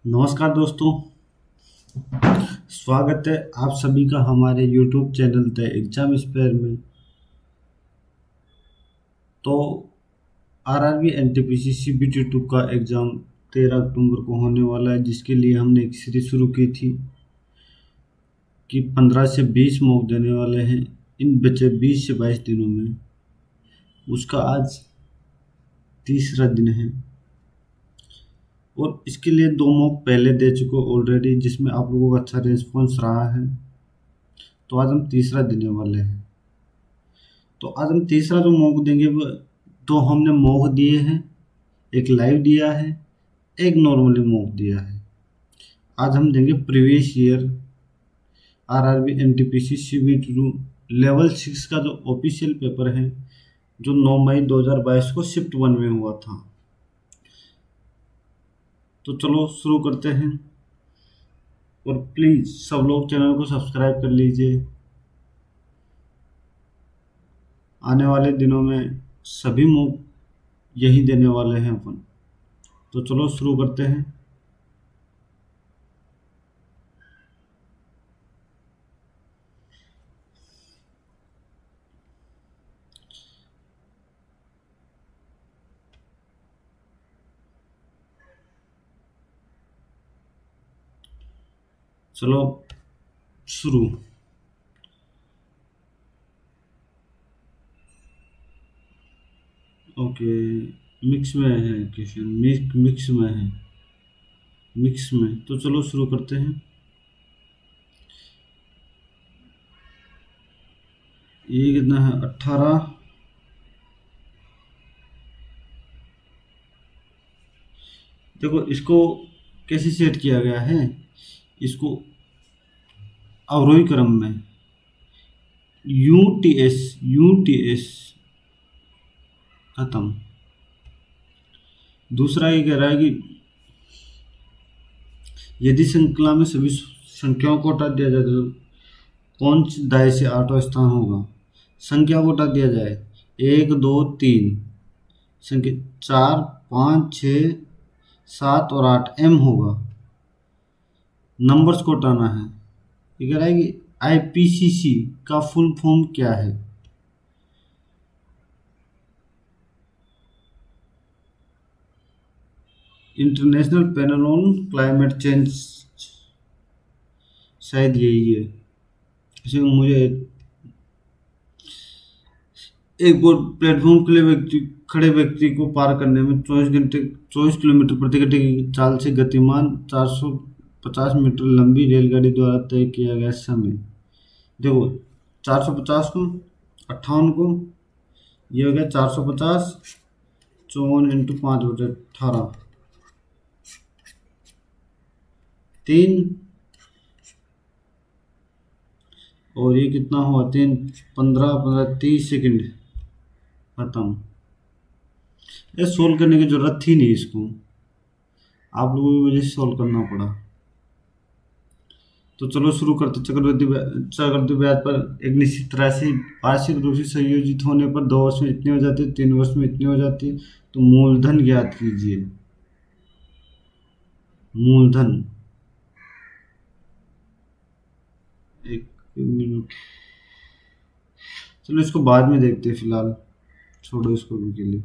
नमस्कार दोस्तों। स्वागत है आप सभी का हमारे YouTube channel the exam spare में। तो आरआरबी एनटीपीसी सीबीटी 2 का एग्ज़ाम 13 अक्टूबर को होने वाला है, जिसके लिए हमने एक सीरीज शुरू की थी कि 15 से 20 मॉक देने वाले हैं इन बचे 20 से 22 दिनों में। उसका आज तीसरा दिन है और इसके लिए 2 मॉक पहले दे चुके ऑलरेडी, जिसमें आप लोगों का अच्छा रिस्पॉन्स रहा है। तो आज हम तीसरा देने वाले हैं। तो आज हम तीसरा जो मॉक देंगे वो 2 हमने मॉक दिए हैं, एक लाइव दिया है, एक नॉर्मली मॉक दिया है। आज हम देंगे previous year RRB NTPC CBT level 6 का जो ऑफिशियल पेपर है, जो 9 मई 2022 को शिफ्ट 1 में हुआ था। तो चलो शुरू करते हैं और प्लीज़ सब लोग चैनल को सब्सक्राइब कर लीजिए। आने वाले दिनों में सभी मॉक यही देने वाले हैं अपन। तो चलो शुरू करते हैं। चलो शुरू। ओके, मिक्स में है क्वेश्चन, मिक्स में है, मिक्स में। तो चलो शुरू करते हैं। ये कितना है? 18। देखो इसको कैसे सेट किया गया है, इसको अवरोही क्रम में यू टी एस खत्म। दूसरा ये कह रहा है कि यदि श्रृंखला में सभी संख्याओं को हटा दिया जाए तो कौन से दाएं से 8वां स्थान होगा। संख्या को हटा दिया जाए, 1 2 3 संख्या 4 5 6 7 और 8 एम होगा। नंबर्स को हटाना है। ये कह रहा है कि आईपीसीसी का फुल फॉर्म क्या है। International panel on climate change, शायद यही है। इसे मुझे एक बोर्ड प्लेटफॉर्म के लिए खड़े व्यक्ति को पार करने में 24 किलोमीटर प्रति घंटे की चाल से गतिमान 450 मीटर लंबी रेलगाड़ी द्वारा तय किया गया समय। देखो 450 को 58 को, ये हो गया 450 54 × 5/18 3, और ये कितना हुआ 3 15 15 30 सेकंड खत्म। ये सोल्व करने की जरूरत थी नहीं, इसको आप लोगों की वजह से सोल्व करना पड़ा। तो चलो शुरू करते। चक्रवृद्धि ब्याज पर एक निश्चित राशि वार्षिक रूप से संयोजित होने पर 2 वर्ष में इतनी हो जाती है, 3 वर्ष में इतनी हो जाती है। तो मूलधन ज्ञात कीजिए। मूलधन, एक मिनट, चलो इसको बाद में देखते हैं, फिलहाल छोड़ो इसको भी के लिए।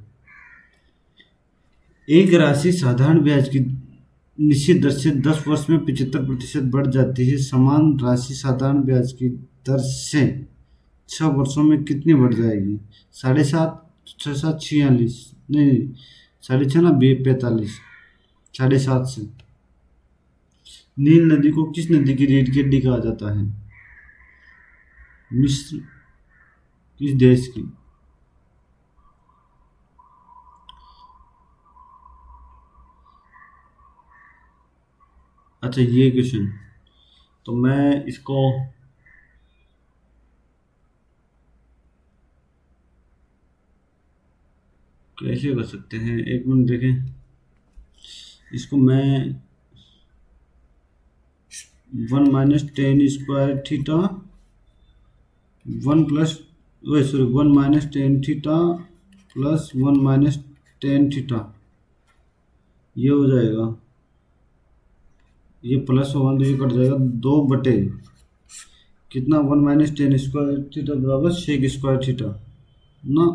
एक राशि साधारण ब्याज की निश्चित दर से 10 वर्ष में 75% बढ़ जाती है। समान राशि साधारण ब्याज की दर से 6 वर्षों में कितनी बढ़ जाएगी? 7.5, 6 7 46, नहीं 6.5 ना 45, 7.5 से। नील नदी को किस नदी की रीढ़ की हड्डी कहा जाता है? मिस्र किस देश की? अच्छा ये क्वेश्चन, तो मैं इसको कैसे कर सकते हैं, एक मिनट देखें। इसको मैं 1 - tan² theta 1 plus, sorry 1 - tan theta plus 1 - tan theta, ये हो जाएगा ये प्लस वन तो ये कट जाएगा, 2 बटे कितना, 1 - 10 स्क्वायर थीटा बराबर सेक स्क्वायर थीटा ना,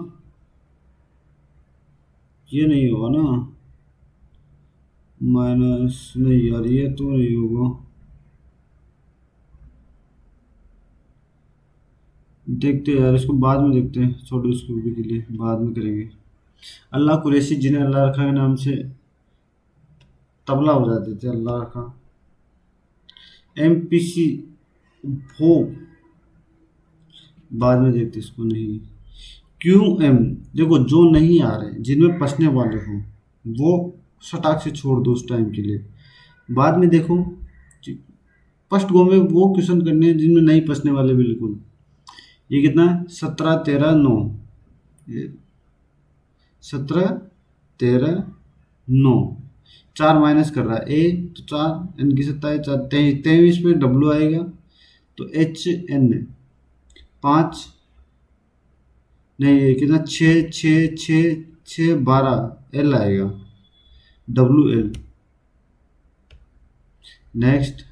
ये नहीं होगा ना, माइनस नहीं यार, ये तो नहीं होगा। देखते हैं यार, इसको बाद में देखते हैं, छोटे स्कूल के लिए बाद में करेंगे। अल्लाह कुरैशी जिन्हें अल्लाह रखा के नाम से तबला बजाते थे, अल्लाह रखा। MPC वो बाद में देखते हैं, इसको नहीं। QM, देखो जो नहीं आ रहे जिनमें पसने वाले हों वो सटाक से छोड़ दो उस टाइम के लिए, बाद में देखो। फर्स्ट गो में वो क्वेश्चन करने हैं जिनमें नहीं पसने वाले बिल्कुल। ये कितना है, 17 13 9, ये 17 13 9, 4 माइनस कर रहा है ए, तो 4 एन की 27 4 23 पे डब्ल्यू आएगा, तो HN 5, नहीं ये कितना, 6 6 6 6 12 एल आएगा, WL। नेक्स्ट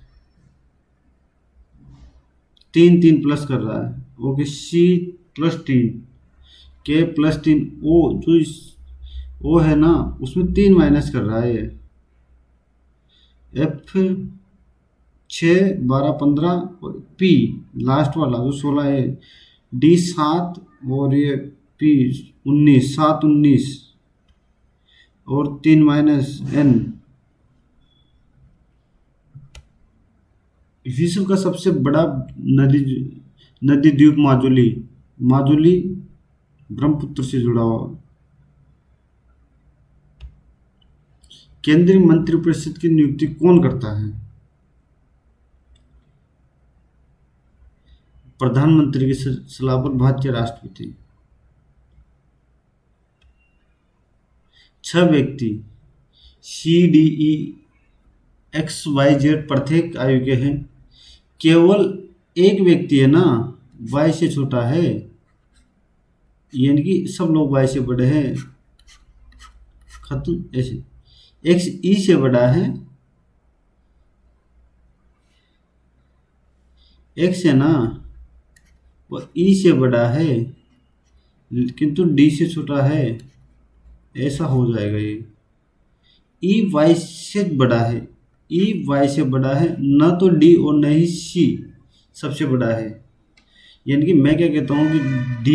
3 3 प्लस कर रहा है, ओके, C+3, K+3, O जो इस O है ना उसमें 3 माइनस कर रहा है ये, F 6 12 15, और P लास्ट वाला जो 16 है, D 7, और ये P 19, 7 19, और 3 माइनस N। विश्व का सबसे बड़ा नदी नदी द्वीप माजुली, माजुली ब्रह्मपुत्र से जुड़ा हुआ। केंद्रीय मंत्रिपरिषद की नियुक्ति कौन करता है, प्रधानमंत्री की सलाह पर भारतीय राष्ट्रपति। 6 व्यक्ति CDE XYZ प्रत्येक आयु के हैं, केवल एक व्यक्ति है ना Y से छोटा है, यानी कि सब लोग Y से बड़े हैं, खत्म। ऐसे X E से बड़ा है, X है ना वो E से बड़ा है किंतु D से छोटा है, ऐसा हो जाएगा ये। E Y से बड़ा है, E Y से बड़ा है, न तो D और न ही C सबसे बड़ा है, यानी कि मैं क्या कहता हूँ कि D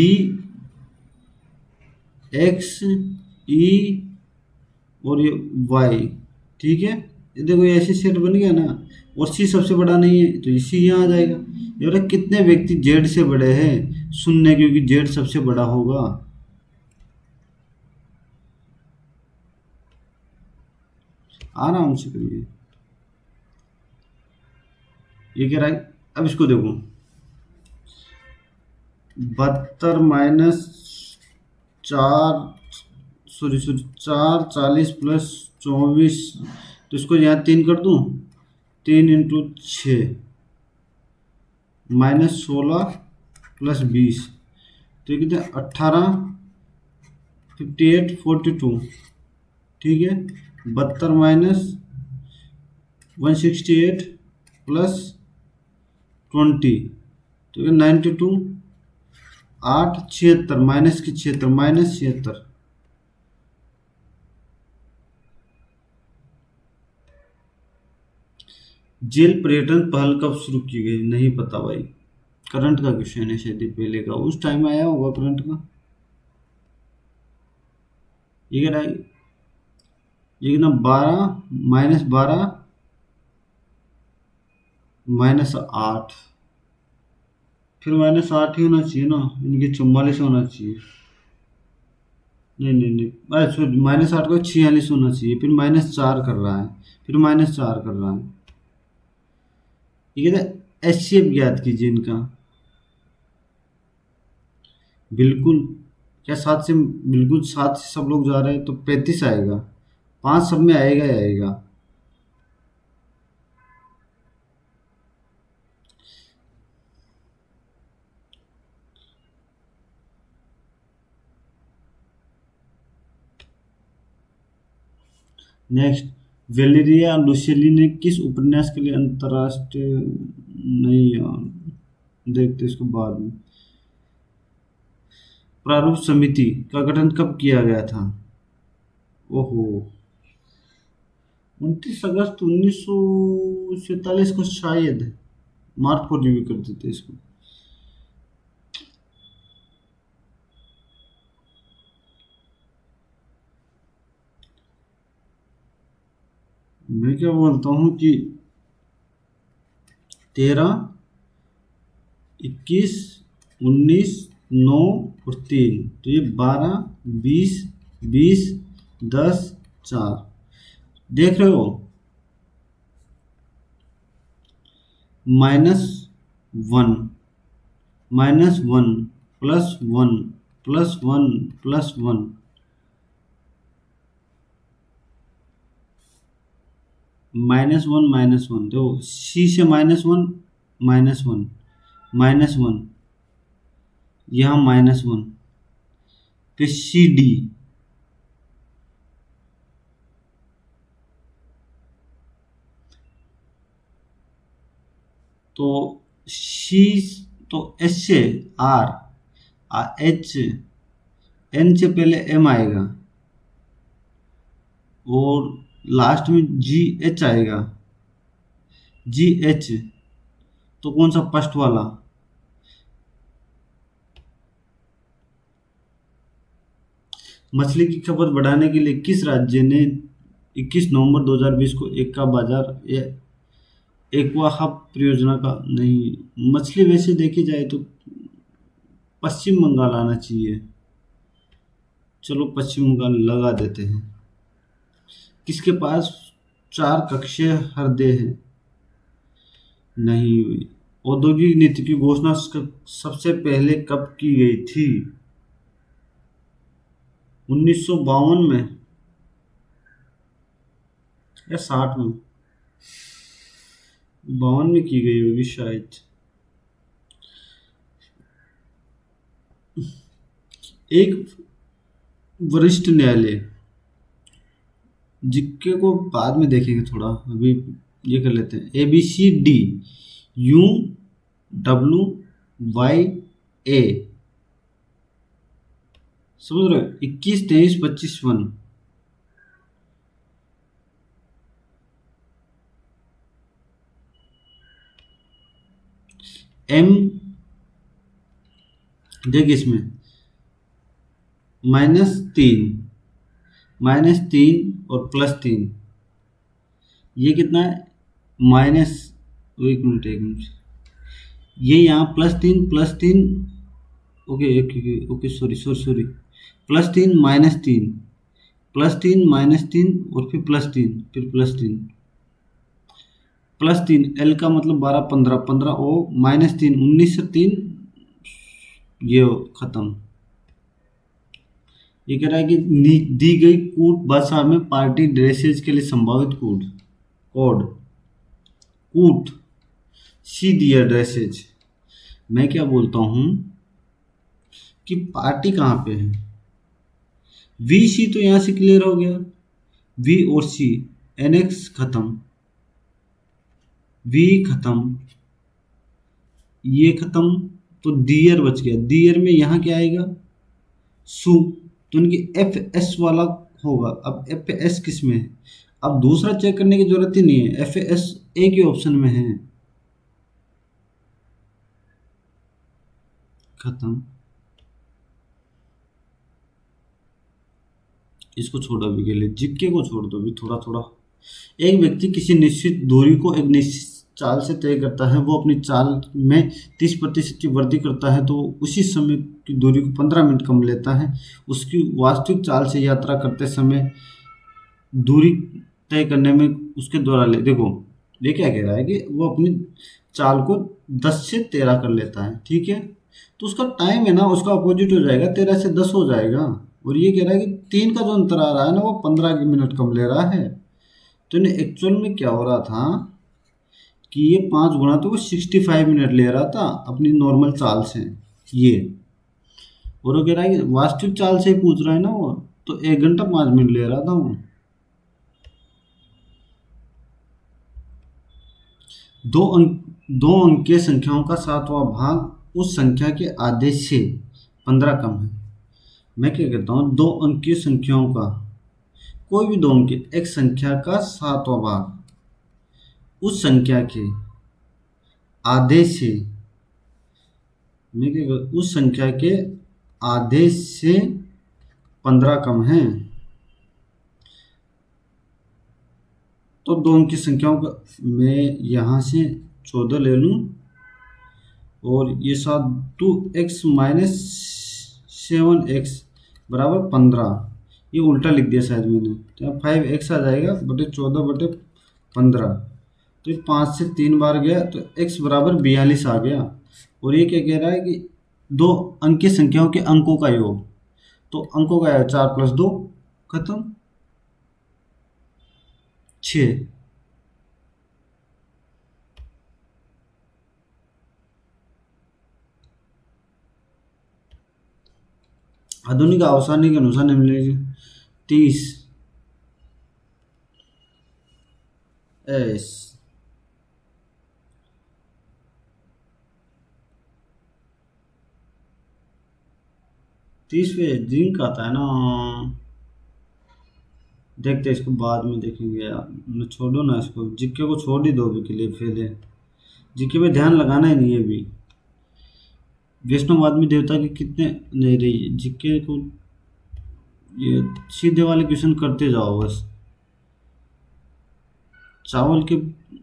X E और ये Y, ठीक है, ये देखो ये ऐसे सेट बन गया ना, और C सबसे बड़ा नहीं है तो C यहाँ आ जाएगा। ये बोला कितने व्यक्ति Z से बड़े हैं, शून्य, क्योंकि Z सबसे बड़ा होगा। आराम से करिए, ये कह रहा है। अब इसको देखो, 72 माइनस 4, सॉरी सॉरी 4 40 प्लस 24, तो इसको यहाँ 3 कर दूँ, 3 × 6 माइनस 16 प्लस 20, तो ये कितने, 18 58 42, ठीक है। 72 माइनस 168 प्लस 20, तो ये 92, 8 76 माइनस की 76 माइनस 76। जेल पर्यटन पहल कब शुरू की गई, नहीं पता भाई, करंट का क्वेश्चन है शायद, पहले का उस टाइम आया होगा करंट का। ये कह रहा है, ये ना 12 -12 -8, फिर -8 ही होना चाहिए ना, इनके 44 होना चाहिए, नहीं नहीं नहीं, अरे सॉरी -8 को 46 होना चाहिए, फिर -4 कर रहा है, फिर -4 कर रहा है। ये कहता है HCF ज्ञात कीजिए इनका, बिल्कुल, क्या 7 से, बिल्कुल 7 से सब लोग जा रहे हैं तो 35 आएगा, 5 सब में आएगा ही आएगा। नेक्स्ट वेलेरिया लुसेली ने किस उपन्यास के लिए अंतर्राष्ट्रीय, नहीं यार, देखते इसको बाद में। प्रारूप समिति का गठन कब किया गया था? ओहो, 29 अगस्त 1947 को शायद। मार्क फॉर रिव्यू कर देते इसको। मैं क्या बोलता हूँ कि 13, 21, 19, 9 और 3, तो ये 12, 20, 20, 10, 4, देख रहे हो? -1, -1, +1, +1, +1, -1, देखो सी से -1, -1, -1, यहाँ -1, फिर सी डी, तो सी, तो एस से आर, एच, एन से पहले एम आएगा और लास्ट में जी एच आएगा। जी एच, तो कौन सा फर्स्ट वाला? मछली की खपत बढ़ाने के लिए किस राज्य ने 21 नवंबर 2020 को एक्वा बाजार एक्वा हब परियोजना का, नहीं, मछली वैसे देखी जाए तो पश्चिम बंगाल आना चाहिए। चलो पश्चिम बंगाल लगा देते हैं। किसके पास 4 कक्षीय हृदय है? नहीं हुई। औद्योगिक नीति की घोषणा सबसे पहले कब की गई थी? 1952 में या 60 में? 52 में की गई होगी शायद। एक वरिष्ठ न्यायालय, जिक्के को बाद में देखेंगे थोड़ा, अभी ये कर लेते हैं। ABCD UWYA, समझ रहे हो? 21, 23, 25, 1। M, देख इसमें -3, -3 और +3, ये कितना है? माइनस, एक मिनट एक मिनट, ये यहाँ +3, +3, okay okay okay, sorry sorry sorry, +3, -3, +3, -3 और फिर +3, फिर +3, +3, L का मतलब 12, 15, 15 O, -3, 19 से 3, ये खत्म। ये कह रहा है कि दी गई कूट भाषा में पार्टी ड्रेसेज के लिए संभावित कूट कोड, कूट सी दिया ड्रेसेज। मैं क्या बोलता हूँ कि पार्टी कहाँ पे है? वी सी तो यहाँ से क्लियर हो गया, वी और सी, NX खत्म, वी खत्म, ये खत्म, तो दियर बच गया। दियर में यहाँ क्या आएगा? सु, तो उनकी FS वाला होगा। अब FS किस में है? अब दूसरा चेक करने की जरूरत ही नहीं है, FS एक ही ऑप्शन में है। खत्म, इसको छोड़ो अभी के लिए, जिक्के को छोड़ दो अभी थोड़ा थोड़ा। एक व्यक्ति किसी निश्चित दूरी को एक निश्चित चाल से तय करता है, वो अपनी चाल में 30% की वृद्धि करता है तो उसी समय की दूरी को 15 मिनट कम लेता है। उसकी वास्तविक चाल से यात्रा करते समय दूरी तय करने में उसके द्वारा ले, देखो ये क्या कह रहा है कि वो अपनी चाल को 10 से 13 कर लेता है, ठीक है, तो उसका टाइम है ना, उसका अपोजिट हो जाएगा, 13 से 10 हो जाएगा। और ये कह रहा है कि 3 का जो अंतर आ रहा है ना, वो 15 मिनट कम ले रहा है। तो इन्हें एक्चुअल में क्या हो रहा था कि ये 5 गुना, तो वो 65 मिनट ले रहा था अपनी नॉर्मल चाल से ये। और वो कह रहा है कि वास्तविक चाल से ही पूछ रहा है ना वो, तो 1 घंटा 5 मिनट ले रहा था वो। दो अंकीय संख्याओं का सातवां भाग उस संख्या के आधे से 15 कम है। मैं क्या कहता हूँ, दो अंकीय संख्याओं का, कोई भी दो अंकीय एक संख्या का सातवां भाग उस संख्या के आधे से, मैं क्या कहता हूँ, उस संख्या के आधे से 15 कम है। तो दो अंकीय संख्याओं का मैं यहाँ से 14 ले लूँ और ये साथ 2x माइनस 7x बराबर 15, ये उल्टा लिख दिया शायद मैंने, तो यहाँ 5x आ जाएगा बटे 14/15। तो ये 5 से 3 बार गया तो x बराबर 42 आ गया। और ये क्या कह रहा है कि दो अंकीय संख्याओं के अंकों का योग, तो अंकों का है 4 + 2 खत्म 6। आधुनिक आसानी के अनुसार निम्नलिखित 30 एस 30 पे जिंक आता है ना, देखते इसको बाद में देखेंगे यार, छोड़ो ना इसको, जिक्के को छोड़ ही दो अभी के लिए, पहले जिक्के पे ध्यान लगाना ही नहीं है अभी। वैष्णव आदमी देवता के कितने नहीं रही, जिक्के को ये सीधे वाले क्वेश्चन करते जाओ बस। चावल के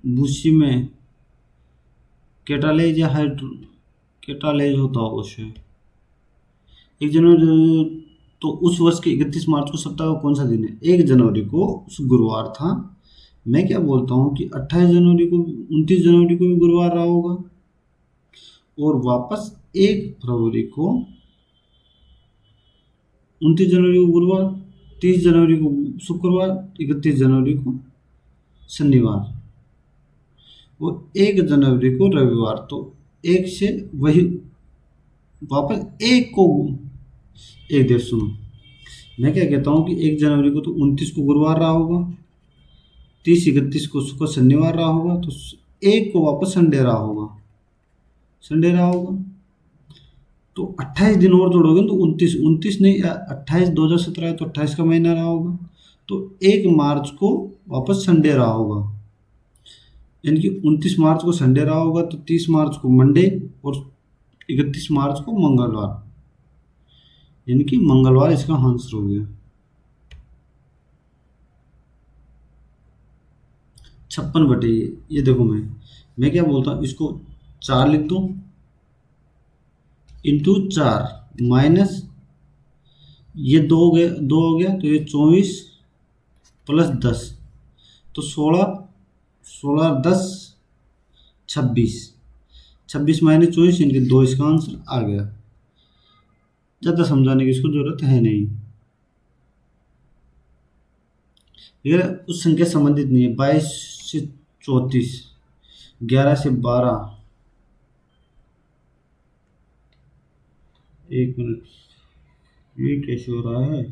भूसी में कैटालेज या हाइड्रो कैटालेज होता होगा उससे। 1 जनवरी, तो उस वर्ष के 31 मार्च को सप्ताह का कौन सा दिन है? 1 जनवरी को उस गुरुवार था। मैं क्या बोलता हूँ कि 28 जनवरी को, 29 जनवरी को भी गुरुवार रहा होगा, और वापस 1 फरवरी को, 29 जनवरी को गुरुवार, 30 जनवरी को शुक्रवार, 31 जनवरी को शनिवार और 1 जनवरी को रविवार। तो एक से वही वापस एक को, एक देर सुनो, मैं क्या कहता हूँ कि 1 जनवरी को तो 29 को गुरुवार रहा होगा, 30 31 को शनिवार रहा होगा, तो एक को वापस संडे रहा होगा, संडे रहा होगा। तो 28 दिन और जोड़ोगे तो 29 नहीं, 28 2017 है तो 28 का महीना रहा होगा, तो 1 मार्च को वापस संडे रहा होगा, यानी कि 29 मार्च को संडे रहा होगा, तो 30 मार्च को मंडे और 31 मार्च को मंगलवार, यानी कि मंगलवार इसका आंसर हो गया। 56 बटे ये देखो, मैं क्या बोलता हूँ, इसको 4 लिख दूँ इंटू 4 माइनस ये 2 हो गया, 2 हो गया, तो ये 24 + 10, तो 16 10 26, 26 माइनस 24 इनके 2, इसका आंसर आ गया। ज़्यादा समझाने की इसको जरूरत है नहीं, ठीक है। उस संख्या संबंधित नहीं है, 22 से 34, 11 से 12, 1 मिनट, ये कैसे हो रहा है?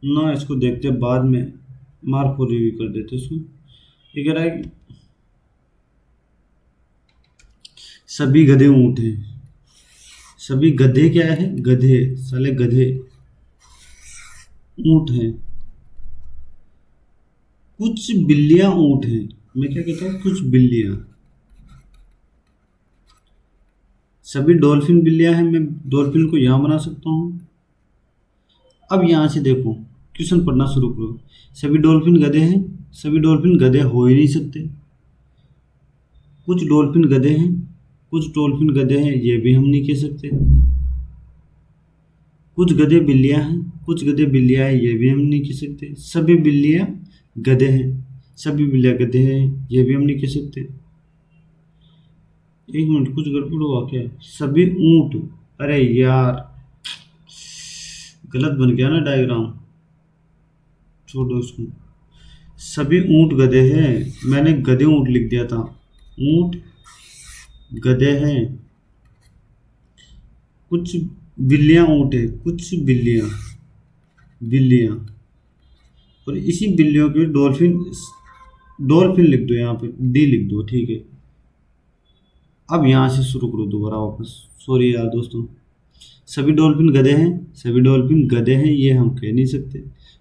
ना इसको देखते बाद में मार्क को रिव्यू कर देते इसको। ये कह रहा है कि सभी गधे ऊँट हैं, सभी गधे क्या है? गधे, साले गधे ऊँट हैं, कुछ बिल्लियां ऊँट हैं। मैं क्या कहता हूँ, कुछ बिल्लियां, सभी डॉल्फिन बिल्लियां हैं, मैं डॉल्फिन को यहाँ बना सकता हूँ। अब यहाँ से देखो, क्वेश्चन पढ़ना शुरू करो। सभी डॉल्फिन गधे हैं, सभी डॉल्फिन गधे हो ही नहीं सकते। कुछ डॉल्फिन गधे हैं, कुछ डॉल्फिन गधे हैं, ये भी हम नहीं कह सकते। कुछ गधे बिल्लियां हैं, कुछ गधे बिल्लियां हैं, ये भी हम नहीं कह सकते। सभी बिल्लियां गधे हैं, सभी बिल्लियां गधे हैं, ये भी हम नहीं कह सकते। 1 मिनट, कुछ गड़बड़ हुआ क्या? सभी ऊँट, अरे यार गलत बन गया ना डायग्राम, छोड़ो इसको। सभी ऊँट गधे हैं, मैंने गधे ऊँट लिख दिया था, ऊँट गधे हैं, कुछ बिल्लियां ऊँट है, कुछ बिल्लियां, बिल्लियां और इसी बिल्लियों के डॉल्फिन, डॉल्फिन लिख दो, यहाँ पे डी लिख दो, ठीक है। अब यहाँ से शुरू करो दोबारा वापस। सॉरी यार दोस्तों, सभी डॉल्फिन गधे हैं, सभी डॉल्फिन गधे हैं ये हम कह नहीं सकते।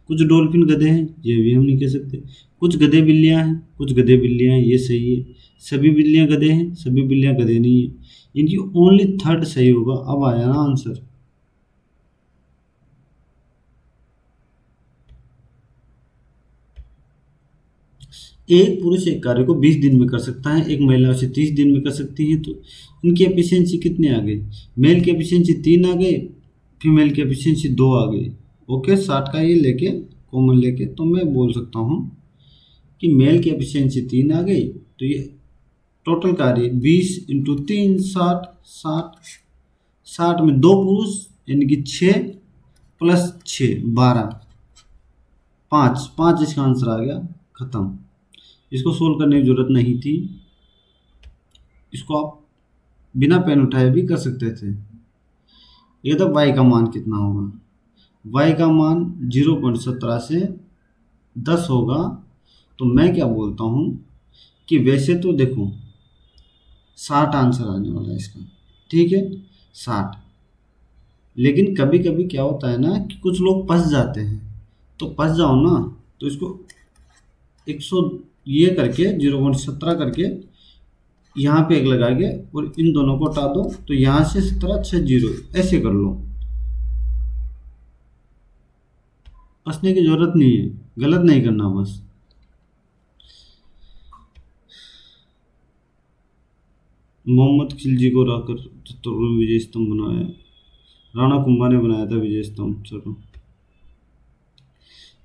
कुछ डॉल्फिन गधे हैं ये भी हम नहीं कह सकते। कुछ गधे बिल्लियाँ हैं, कुछ गधे बिल्लियाँ हैं, ये सही है। सभी बिल्लियाँ गधे हैं, सभी बिल्लियाँ गधे नहीं है, इनकी ओनली थर्ड सही होगा। अब आया ना आंसर। एक पुरुष एक कार्य को 20 दिन में कर सकता है, एक महिला उसे 30 दिन में कर सकती है, तो इनकी एफिशिएंसी कितने आ गई? मेल की एफिशिएंसी 3 आ गई, फीमेल की एफिशिएंसी 2 आ गई। ओके, 60 का ये लेके कॉमन लेके तो मैं बोल सकता हूँ कि मेल की एफिशिएंसी 3 आ गई, तो ये टोटल कार्य 20 इंटू 3 60, 60, 60 में 2 पुरुष यानी कि 6 प्लस 6 12, 5 5 इसका आंसर आ गया। खत्म। इसको सोल्व करने की जरूरत नहीं थी, इसको आप बिना पेन उठाए भी कर सकते थे। ये तो y का मान कितना होगा? y का मान 0.17 से 10 होगा। तो मैं क्या बोलता हूँ कि वैसे तो देखो 60 आंसर आने वाला है इसका, ठीक है 60। लेकिन कभी कभी क्या होता है ना कि कुछ लोग फंस जाते हैं, तो फंस जाओ ना, तो इसको 100 ये करके 0.17 करके यहाँ पे एक लगा के और इन दोनों को हटा दो, तो यहाँ से 17 6 0 ऐसे कर लो। फंसने की जरूरत नहीं है, गलत नहीं करना बस। मोहम्मद खिलजी को रहकर चित्तौड़गढ़ में विजय स्तंभ बनाया, राणा कुंभा ने बनाया था विजय स्तंभ। चलो,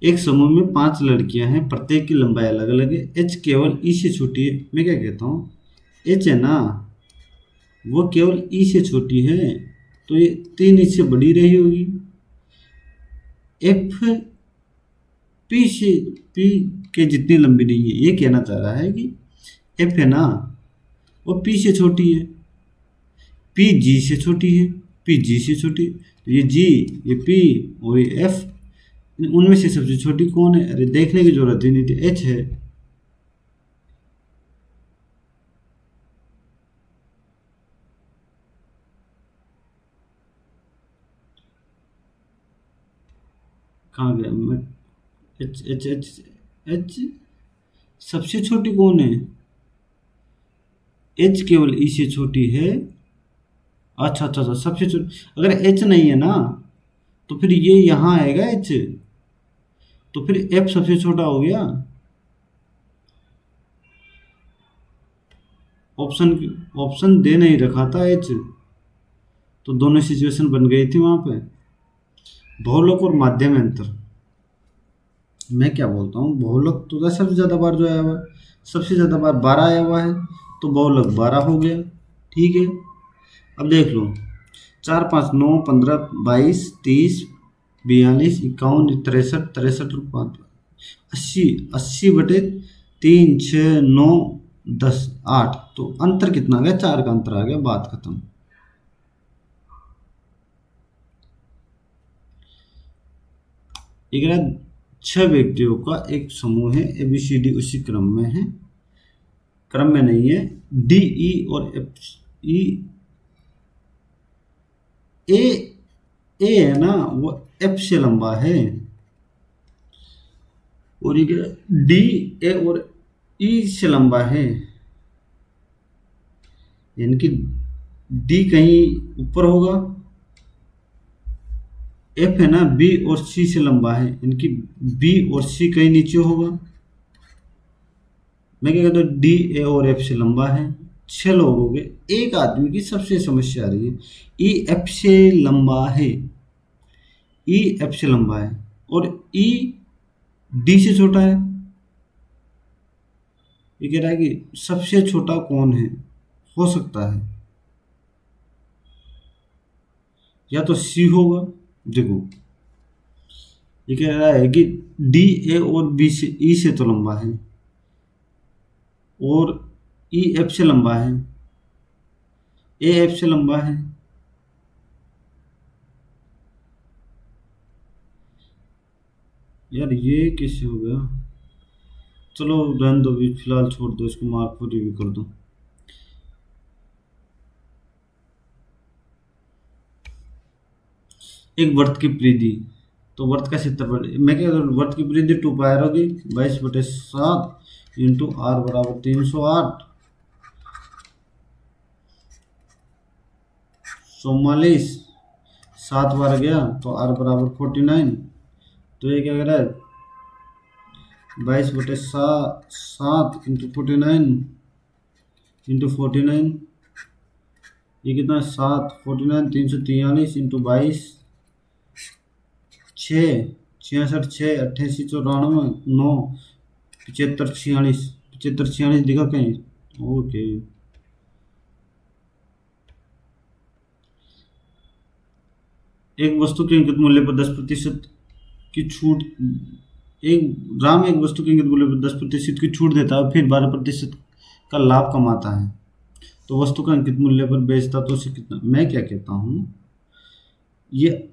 एक समूह में 5 लड़कियां हैं, प्रत्येक की लंबाई अलग अलग है, एच केवल ई से छोटी है। मैं क्या कहता हूँ, एच है ना वो केवल ई से छोटी है, तो ये 3 इससे बड़ी रही होगी। एफ पी से पी के जितनी लंबी नहीं है, ये कहना चाह रहा है कि एफ है ना वो पी से छोटी है, पी जी से छोटी है, पी जी से छोटी है। तो ये जी, ये पी और ये एफ, उनमें से सबसे छोटी कौन है? अरे देखने की जरूरत ही नहीं थी, एच है। कहाँ गया मैं? एच एच एच एच सबसे छोटी कौन है? एच केवल ई से छोटी है। अच्छा अच्छा अच्छा, सबसे छोटी। अगर एच नहीं है ना तो फिर ये यहाँ आएगा एच, तो फिर एफ सबसे छोटा हो गया। ऑप्शन ऑप्शन दे नहीं रखा था एच, तो दोनों सिचुएशन बन गई थी वहां पे। बहुलक और माध्यम अंतर, मैं क्या बोलता हूँ, बहुलक तो सबसे ज्यादा बार जो आया हुआ है, सबसे ज्यादा बार 12 आया हुआ है, तो बहुलक 12 हो गया, ठीक है। अब देख लो, 4 5 9 15 22 30 42 51 63 63 और 5 80, 80 बटे 3 6 9 10 8, तो अंतर कितना आ गया? 4 का अंतर आ गया, बात खत्म। एक 6 व्यक्तियों का एक समूह है, ए बी सी डी उसी क्रम में है, क्रम में नहीं है। डी ई और एफ ई, ए ए है ना वो एफ से लंबा है, और ये डी ए और ई से लंबा है, यानी कि डी कहीं ऊपर होगा, एफ है ना बी और सी से लंबा है, यानी कि बी और सी कहीं नीचे होगा। मैं क्या कहता हूँ, डी ए और एफ से लंबा है। 6 लोग हो गए, एक आदमी की सबसे समस्या आ रही है, ई एफ से लंबा है, ई एफ से लंबा है और ई डी से छोटा है। ये कह रहा है कि सबसे छोटा कौन है, हो सकता है या तो सी होगा। देखो, ये कह रहा है कि डी ए और बी से ई से तो लंबा है, और ई एफ से लंबा है, ए एफ से लंबा है, यार ये कैसे हो गया? चलो रहने दो, अभी फिलहाल छोड़ दो इसको, मार्क पूरी भी कर दो। एक वर्त की परिधि, तो वर्त का क्षेत्रफल, मैं क्या करूँ, वर्त की परिधि 2 पाई होगी 22/7 इंटू आर बराबर 308, 44, 7 बार गया तो आर बराबर 49। तो ये क्या कह रहा है, 22/7 इंटू 49 इंटू 49, ये कितना है, 7, 49, 343 इंटू 22, 6, 66, 6, 88, 94, 9, 75, 46, 75, 46 दिखा कहीं? ओके। एक वस्तु के अंकित मूल्य पर 10% की छूट, एक राम एक वस्तु के अंकित मूल्य पर 10% की छूट देता है, फिर 12% का लाभ कमाता है, तो वस्तु का अंकित मूल्य पर बेचता तो उसे कितना? मैं क्या कहता हूँ, ये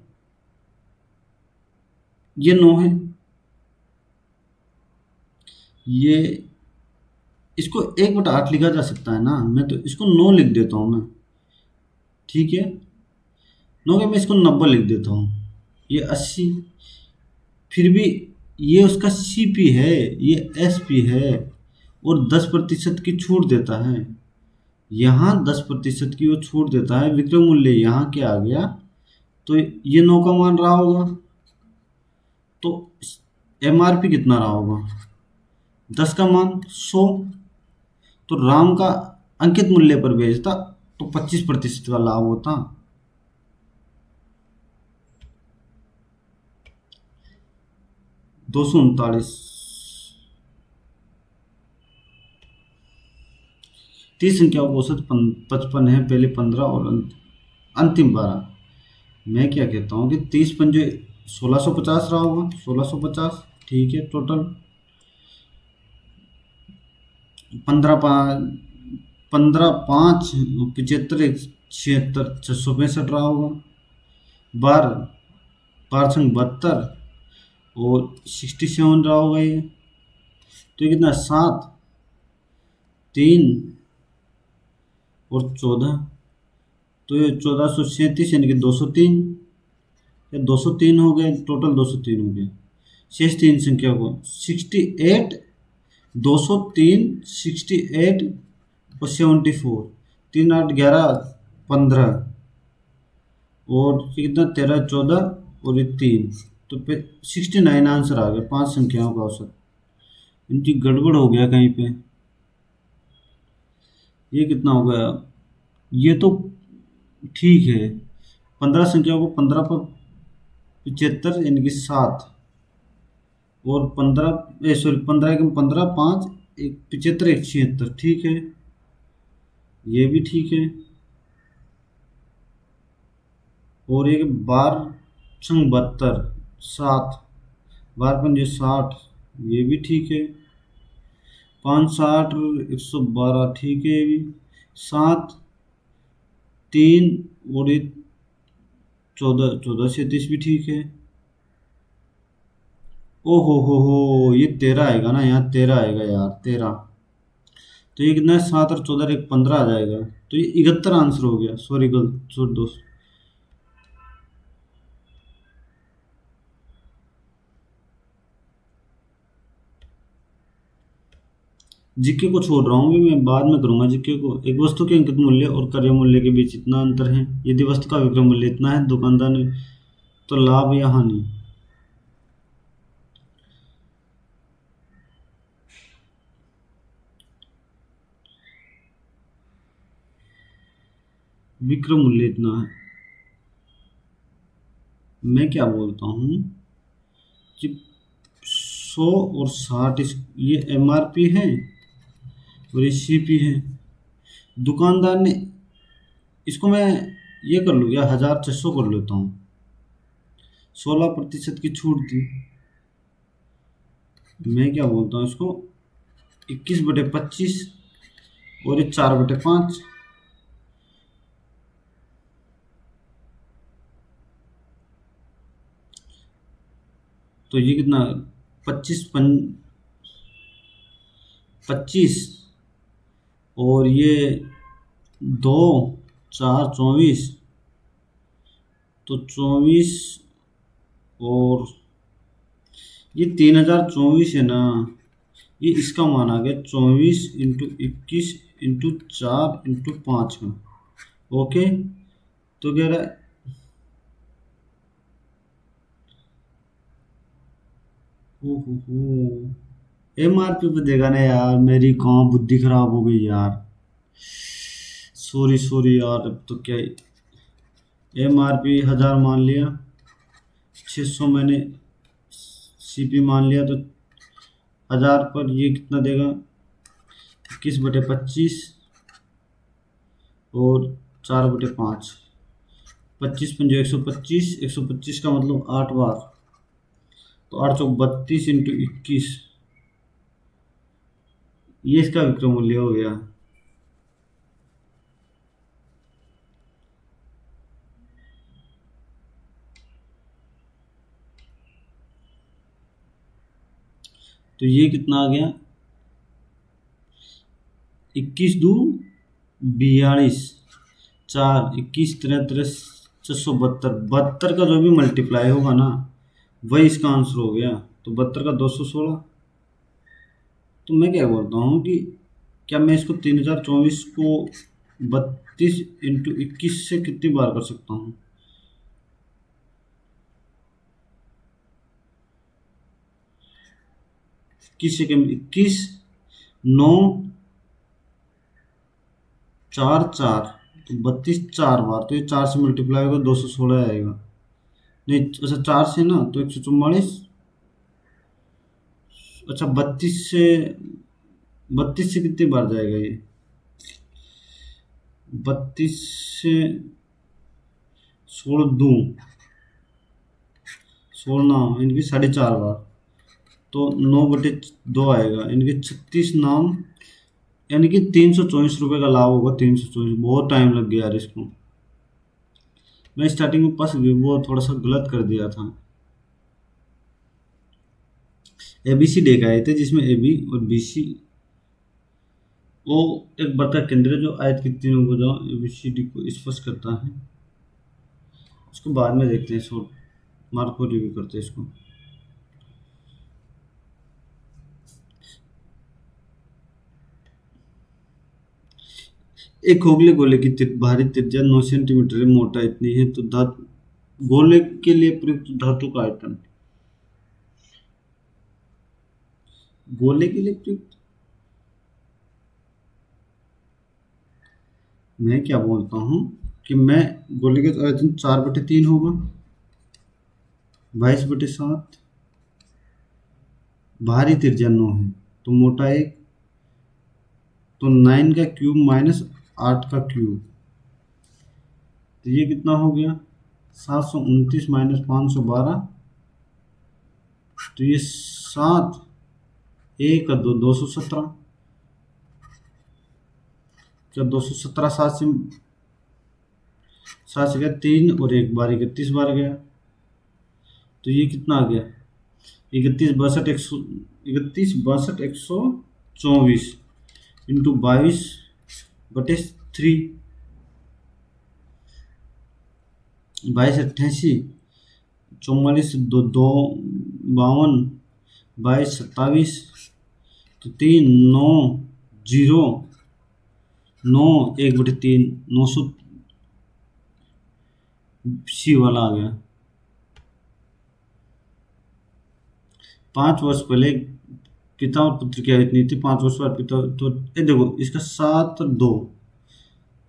ये 9 है, ये इसको 1/8 लिखा जा सकता है ना, मैं तो इसको 9 लिख देता हूँ मैं, ठीक है। 9 के मैं इसको 90 लिख देता हूँ, ये 80, फिर भी ये उसका सीपी है, ये एसपी है, और 10% की छूट देता है, यहाँ 10% की वो छूट देता है, विक्रय मूल्य यहाँ क्या आ गया, तो ये 9 का मान रहा होगा, तो एमआरपी कितना रहा होगा, 10 का मान 100, तो राम का अंकित मूल्य पर बेचता तो 25% का लाभ होता। 239, 30 संख्याओं का औसत 55 है, पहले 15 और अंतिम 12। मैं क्या कहता हूँ कि 30 पंजे 1650 रहा होगा, 1650, ठीक है। टोटल 15, 5, 75, 76, 665 रहा होगा, बार, 5×72 और 67 रहा होगा ये, तो ये कितना, 7, 3 और 14, तो ये 1437 यानी कि 203, या 203 हो गए, टोटल 203 हो गए। शेष तीन संख्या को 68, 203, 68 और 74, 3, 8, 11, 15, और ये कितना, 13, 14 और ये 3, तो 69 आंसर आ गया, 5 संख्याओं का औसत। इनकी गड़बड़ हो गया कहीं पे, ये कितना हो गया, ये तो ठीक है, 15 संख्याओं को 15 पर 75 यानी कि 7, और 15, सॉरी 15 एकम 15, 5, एक 75, एक 76, ठीक है, ये भी ठीक है। और एक 12×72, 7, 12×5 60, ये भी ठीक है। 5, 60, 112, ठीक है, ये भी 7, 3 और ये 14, 14, 37 भी ठीक है। ओ हो, ये 13 आएगा ना, यहाँ 13 आएगा यार, 13, तो ये कितना है, 7 और 14, एक 15 आ जाएगा, तो ये 71 आंसर हो गया, सॉरी गलत, सॉरी दोस्त। जीके को छोड़ रहा हूँ मैं बाद में करूंगा जीके को। एक वस्तु के अंकित मूल्य और क्रय मूल्य के बीच इतना अंतर है, यदि वस्तु का विक्रय मूल्य इतना है, दुकानदार ने, तो लाभ या हानि। विक्रय मूल्य इतना है, मैं क्या बोलता हूँ कि 100 और 60, ये एमआरपी है और ये सीपी है, दुकानदार ने, इसको मैं ये कर लूँ या 1600 कर लेता हूँ, 16% की छूट दी, मैं क्या बोलता हूँ इसको, 21/25 और ये 4/5, तो ये कितना, 25, और ये 2, 4, 24, तो 24, और ये 3024 है ना, ये इसका मान आ गया 24 × 21 × 4 × 5 का। ओके, तो कह रहा है MRP पे देगा ना यार, मेरी कहाँ बुद्धि खराब हो गई यार, सॉरी सॉरी यार। अब तो क्या, MRP 1000 मान लिया, 600 मैंने CP मान लिया, तो 1000 पर ये कितना देगा, 21/25, और 4/5, 25×5 125, 125 का मतलब 8 बार, तो 8 × 32 × 21, ये इसका विक्रय मूल्य हो गया। तो ये कितना आ गया, 21×2 = 42, 4, 21×3 = 72, का जो भी मल्टीप्लाई होगा ना, वही इसका आंसर हो गया। तो 72 का 216। तो मैं क्या बोलता हूँ कि क्या मैं इसको 3024 को 32 × 21 से कितनी बार कर सकता हूँ? 21 से कम, 21, 9, 4, 4, तो 32 4 बार, तो ये 4 से मल्टीप्लाई होगा 216 आएगा। नहीं, अच्छा 4 से ना तो 144। अच्छा 32 से कितनी बार जाएगा ये, 32 से 16 दूँ, 16 इनकी 4.5 बार, तो 9/2 आएगा, इनके 36 नाम, यानी कि 324 रुपये का लाभ होगा। 324, बहुत टाइम लग गया यार इसको। मैं स्टार्टिंग में फंस गया, वो थोड़ा सा गलत कर दिया था। ABC देख आए थे, जिसमें AB और BC वो एक वृत्त का केंद्र है, जो आयत की तीनों भुजाओं ABCD को स्पर्श करता है। उसको बाद में देखते हैं, शॉर्ट मार्क को रिव्यू करते हैं इसको। एक खोखले गोले की बाहरी त्रिज्या 9 सेंटीमीटर है, मोटा इतनी है, तो धातु गोले के लिए प्रयुक्त धातु का आयतन, गोले के लिए प्रयुक्त, मैं क्या बोलता हूँ कि मैं गोले का आयतन 4/3 होगा, 22/7, बाहरी त्रिज्या 9 है, तो मोटा 1, तो 9 का क्यूब माइनस 8 का क्यूब, तो ये कितना हो गया, 729 माइनस 512, तो ये 7, 1 का 2, 217, क्या 217, 7 से गया 3, और 1 बार 31 बार गया, तो ये कितना आ गया, 31 62 124 इंटू 22/3, 22 88, 44 2 2 52, 22 27, तो 3 9 0 9 1/3, 900, सी वाला आ गया। 5 वर्ष पहले पिता और पुत्र की आयु इतनी थी, 5 वर्ष बाद पिता, तो ये देखो इसका 7 2,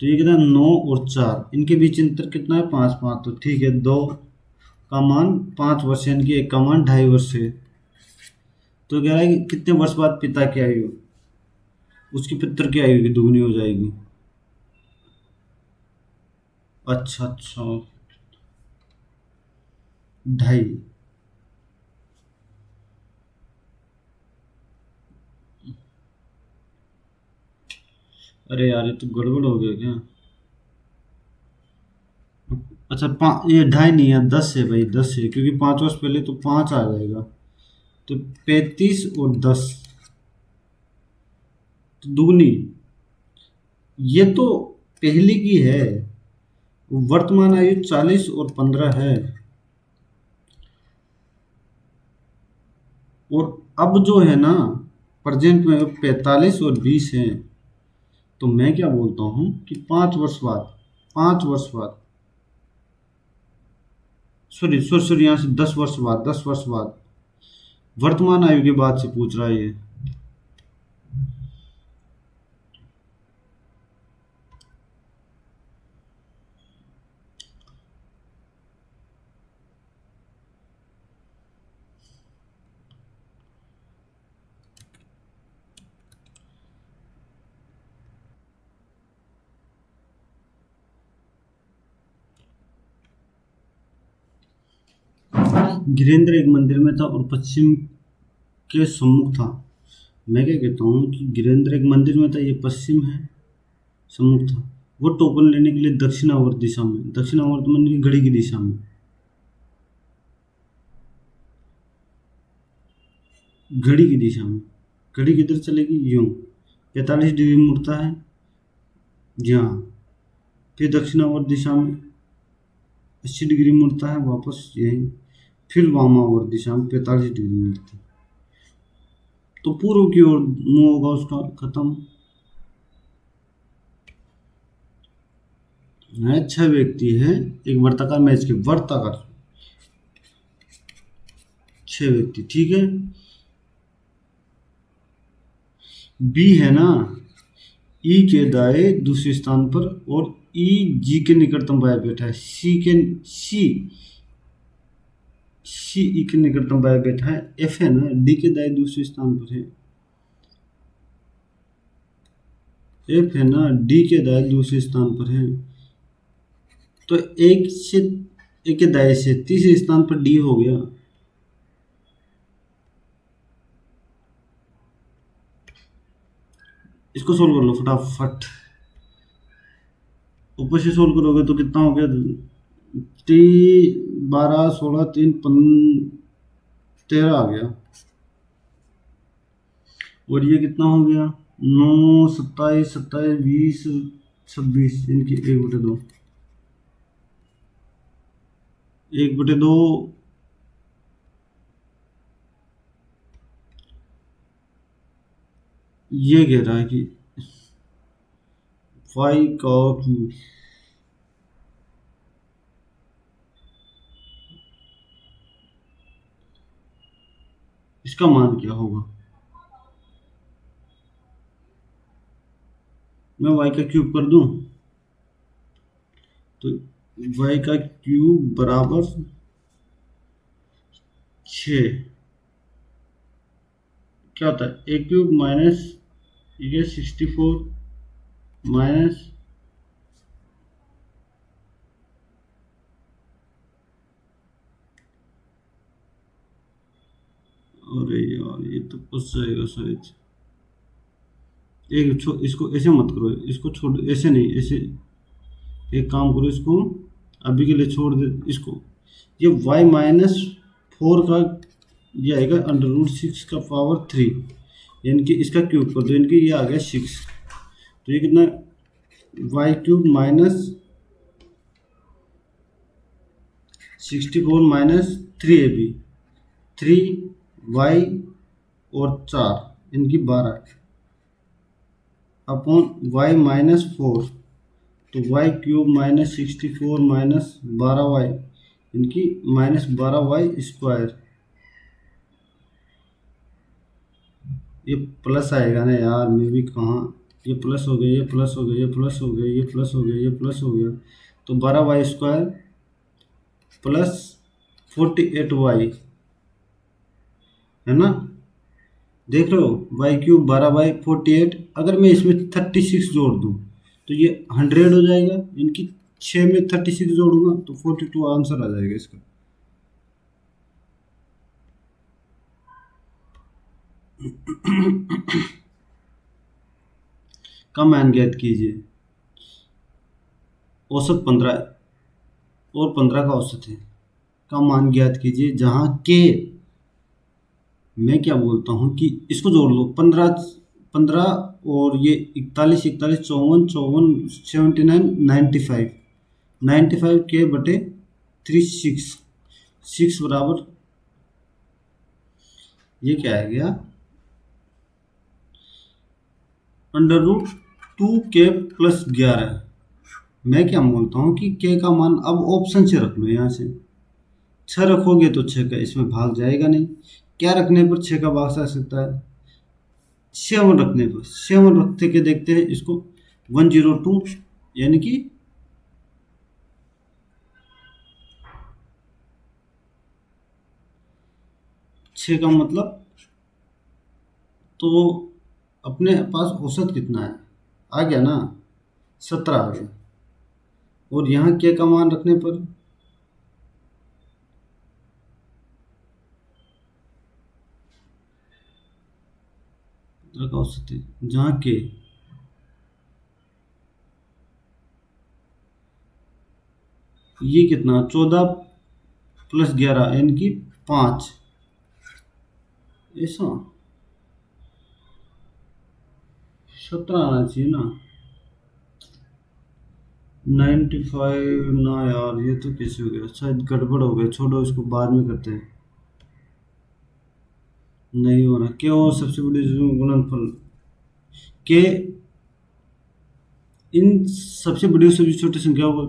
तो ये कितना 9 और 4, इनके बीच अंतर कितना है, 5 5, तो ठीक है, 2 का मान 5 वर्ष है, इनकी एक का मान 2.5 वर्ष है। तो कह रहा है कि कितने वर्ष बाद पिता की आयु उसकी पुत्र की आयु की दुगनी हो जाएगी। अच्छा अच्छा, 2.5, अरे यार ये तो गड़बड़ हो गया क्या। अच्छा ये ढाई नहीं है, 10 है भाई, 10 है, क्योंकि 5 वर्ष पहले तो 5 आ जाएगा। तो 35 और 10 तो दुगनी। ये तो पहले की है। वर्तमान आयु 40 और 15 है। और अब जो है ना, प्रेजेंट में 45 और 20 है। तो मैं क्या बोलता हूँ कि 5 वर्ष बाद, 5 वर्ष बाद, सॉरी सॉरी सॉरी, यहाँ से 10 वर्ष बाद, 10 वर्ष बाद, वर्तमान आयु के बाद से पूछ रहा है ये। गिरेंद्र एक मंदिर में था और पश्चिम के सम्मुख था। मैं क्या कहता हूँ कि गिरेंद्र एक मंदिर में था, ये पश्चिम है, सम्मुख था। वो टोकन लेने के लिए दक्षिणावर्त दिशा में, दक्षिणावर्त माने कि घड़ी की दिशा में, घड़ी की दिशा में। घड़ी किधर चलेगी, यूं 45 डिग्री मुड़ता है। जी हाँ। फिर दक्षिणावर्त दिशा में 80 डिग्री मुड़ता है वापस यही। फिर वामावर्त दिशा में 45 डिग्री मुड़ती है। तो पूर्व की ओर मुंह होगा उसका, खत्म है। 6 व्यक्ति है एक वर्ताकार मैच के, वर्ताकार 6 व्यक्ति, ठीक है। बी है ना, ई के दाएं दूसरे स्थान पर, और ई जी के निकटतम बाएं बैठा है। सी ई के निकटतम बाएं बैठा है। एफ है ना, डी के दाएं दूसरे स्थान पर है। एफ है ना, डी के दाएं दूसरे स्थान पर है। तो एक के दाएं से तीसरे स्थान पर डी हो गया। इसको सोल्व कर लो फटाफट। ऊपर से सोल्व करोगे तो कितना हो गया, 12 16 3 13 आ गया। और ये कितना हो गया, 9 27 27 20 26, इनकी 1/2, 1/2। ये कह रहा है कि फाई का क्यूब, इसका मान क्या होगा। मैं वाई का क्यूब कर दूं, तो वाई का क्यूब बराबर 6, क्या होता है, ए क्यूब माइनस ये 64 माइनस, अरे यार ये तो फंस जाएगा शायद। इसको ऐसे मत करो, इसको छोड़, ऐसे नहीं, ऐसे एक काम करो, इसको अभी के लिए छोड़ दे इसको। ये y-4 का ये आएगा √6 का पावर 3, यानी कि इसका क्यूब कर दो, यानी कि ये आ गया 6। तो ये कितना, y³ minus 64 minus 3ab, 3y और 4 इनकी 12 अपॉन y-4। तो y³ माइनस 64 माइनस 12y, इनकी -12y²। ये प्लस आएगा ना यार, मैं भी कहाँ, ये प्लस हो गया, ये प्लस हो गया, ये प्लस हो गया, ये प्लस हो गया, ये प्लस हो गया। तो 12y² प्लस 48y, है ना। देख रहे हो, y³ 12y48। अगर मैं इसमें 36 जोड़ दूँ तो ये 100 हो जाएगा। इनकी 6 में 36 जोड़ूंगा तो 42 आंसर आ जाएगा इसका। का मान ज्ञात कीजिए। औसत 15 है। और 15 का औसत है का मान ज्ञात कीजिए, जहाँ के, मैं क्या बोलता हूँ कि इसको जोड़ लो, 15 15 और ये 41 41 54 54 79 95 95 के बटे 3 6 6 बराबर, ये क्या आ गया, √2k+11। मैं क्या बोलता हूँ कि के का मान अब ऑप्शन से रख लो, यहाँ से 6 रखोगे तो 6 का इसमें भाग जाएगा नहीं, क्या रखने पर 6 का भाग आ सकता है, 7 रखने पर, 7 रखते के देखते हैं इसको, 102, यानी कि 6 का मतलब, तो अपने पास औसत कितना है, आ गया ना, 17 आ गया, और यहाँ के का मान रखने पर का औसत है, जहाँ के ये कितना, 14+11 यानी कि 5, ऐसा 17 आना चाहिए ना, 95 ना यार, ये तो कैसे हो गया, शायद गड़बड़ हो गया, छोड़ो इसको, बाद में करते हैं, नहीं हो रहा क्यों, सबसे बड़ी गुणनफल के, इन सबसे बड़ी और सबसे छोटी संख्याओं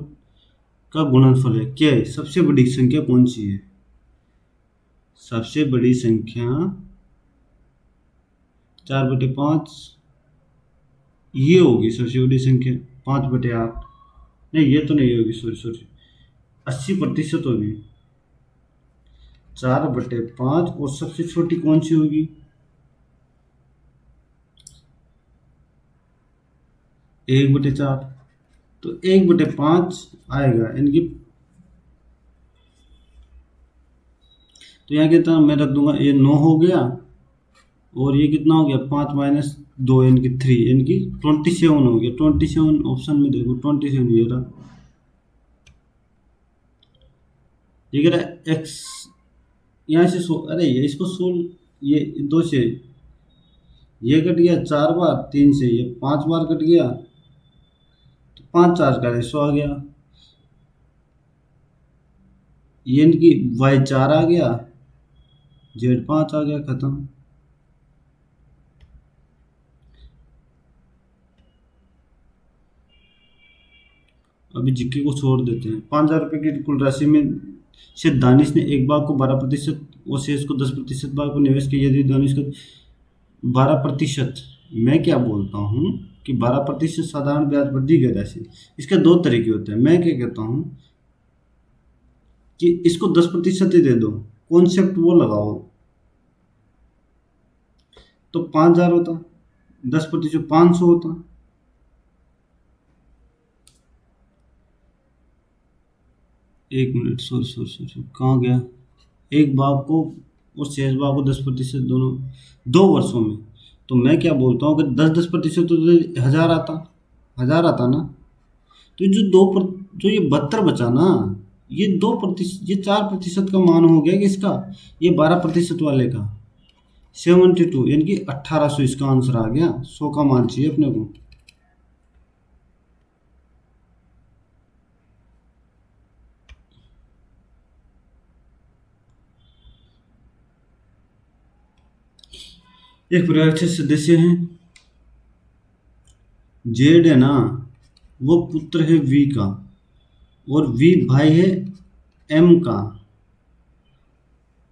का गुणनफल है, क्या है सबसे बड़ी संख्या, कौन सी है, सबसे बड़ी संख्या 4/5, ये होगी सबसे बड़ी संख्या, 5/8, नहीं ये तो नहीं होगी, सॉरी सॉरी, 80% होगी, 4/5, और सबसे छोटी कौन सी होगी, 1/4, तो 1/5 आएगा, यानी कि, तो यहाँ कितना मैं रख दूंगा, ये 9 हो गया, और ये कितना हो गया, 5 - 2 यानी कि 3, यानी कि 27 हो गया, 27 ऑप्शन में देखो, 27 ये रहा, ये कह रहा है एक्स, यहाँ से अरे ये इसको सोल, ये 2 से ये कट गया 4 बार, 3 से ये 5 बार कट गया, तो 5 4 का 100 आ गया, यानी कि y4 आ गया, z5 आ गया, खत्म। अभी जीके को छोड़ देते हैं। 5,000 रुपये की कुल राशि में से दानिश ने एक भाग को 12% और शेष को 10% भाग को निवेश किया, यदि दानिश का 12%, मैं क्या बोलता हूँ कि 12% साधारण ब्याज पर दी गई राशि, इसके 2 तरीके होते हैं, मैं क्या कहता हूँ कि इसको 10% ही दे दो, कॉन्सेप्ट वो लगाओ, तो 5,000 होता, 10% 500 होता, एक मिनट, सॉरी सॉरी सॉरी, कहाँ गया, एक भाग को और शेष भाग को 10%, दोनों 2 वर्षों में, तो मैं क्या बोलता हूँ अगर 10% तो 1,000 आता, 1,000 आता ना, तो ये जो ये 72 बचा ना, ये 2%, ये 4% का मान हो गया कि इसका, ये 12% वाले का 72, यानी कि 1800 इसका आंसर आ गया, 100 का मान चाहिए अपने को। एक परिवार के सदस्य हैं, जेड है ना, वो पुत्र है वी का, और वी भाई है एम का,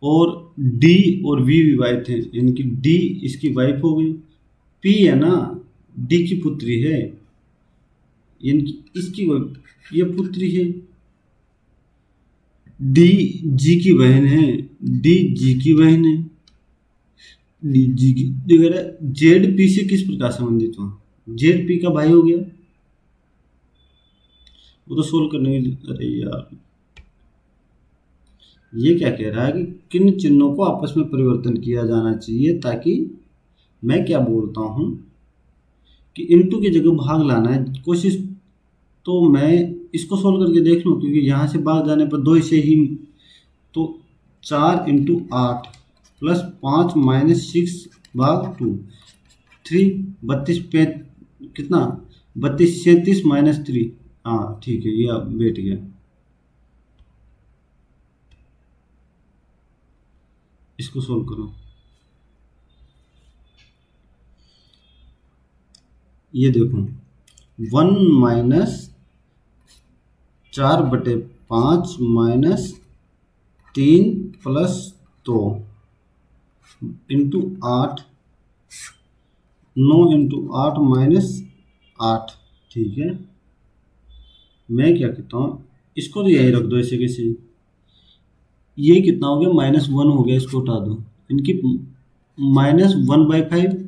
और डी और वी विवाहित है, यानी कि डी इसकी वाइफ हो गई, पी है ना, डी की पुत्री है, यानी कि इसकी ये पुत्री है, डी जी की बहन है, डी जी की बहन है, डी जी की, जेड पी से किस प्रकार संबंधित हुआ, जेड पी का भाई हो गया, वो तो सोल्व करने की, अरे यार ये क्या कह रहा है कि किन चिन्हों को आपस में परिवर्तन किया जाना चाहिए, ताकि, मैं क्या बोलता हूँ कि इनटू की जगह भाग लाना है, कोशिश, तो मैं इसको सोल्व करके देख लो, क्योंकि यहाँ से भाग जाने पर 2 से ही। तो 4 × 8 प्लस 5 - 6/2 3 32 पे कितना 32 37 -3। हाँ ठीक है, ये अब बैठ गया। इसको सोल्व करो। ये देखो 1 - 4/5 - 3 + 2 × 8 9 × 8 -8। ठीक है, मैं क्या कहता हूँ, इसको तो यही रख दो ऐसे कैसे। ये कितना हो गया -1 हो गया, इसको हटा दो। इनकी -1/5।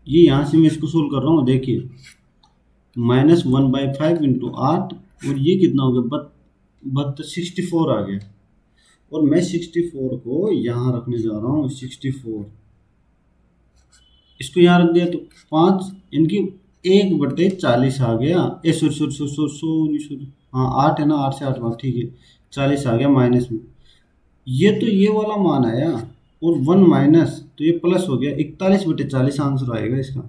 ये यहाँ से मैं इसको सोल्व कर रहा हूँ, देखिए -1/5 × 8, और ये कितना हो गया 64 आ गया। और मैं 64 को यहाँ रखने जा रहा हूँ, 64 इसको यहाँ रख दिया तो 5 इनकी 1/40 आ गया। Sorry sorry sorry sorry sorry sorry, हाँ 8 है ना, 8 से 8 बार, ठीक है 40 आ गया माइनस में। ये तो ये वाला मान आया, और 1 माइनस तो ये प्लस हो गया, 41/40 आंसर आएगा इसका।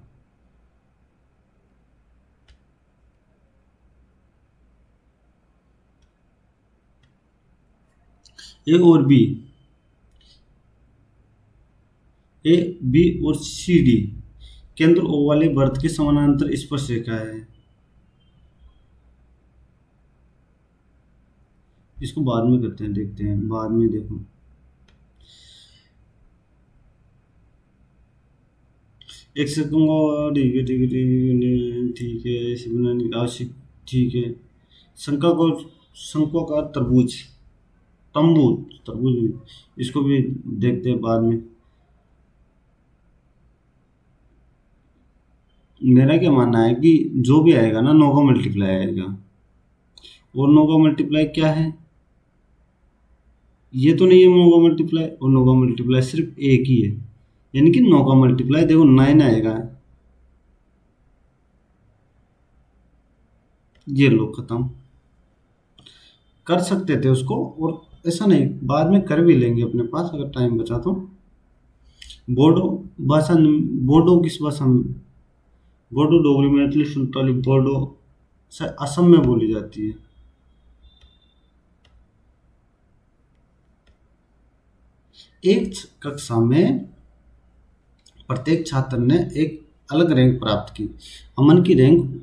ए बी और सी डी केंद्र ओ वाले वृत्त के समानांतर स्पर्श रेखा है। इसको बाद में करते हैं, देखते हैं बाद में। देखो एक सेकंड, ठीक है ठीक है ठीक है इसे बनाने की आवश्यक। ठीक है, शंका को शंक्वाकार तरबूज, तरबूज, इसको भी देखते हैं बाद में। मेरा क्या मानना है कि जो भी आएगा ना 9 का मल्टीप्लाई आएगा, और 9 का मल्टीप्लाई क्या है, ये तो नहीं है 9 का मल्टीप्लाई, और 9 का मल्टीप्लाई सिर्फ एक ही है, यानी कि 9 का मल्टीप्लाई देखो 9 आएगा। ये लो खत्म। कर सकते थे उसको, और ऐसा नहीं, बाद में कर भी लेंगे अपने पास अगर टाइम बचा तो। बोडो भाषा, बोडो किस भाषा में, बोडो डोगरी में एटलीस्ट संताली बोडो असम में बोली जाती है। एक कक्षा में प्रत्येक छात्र ने एक अलग रैंक प्राप्त की। अमन की रैंक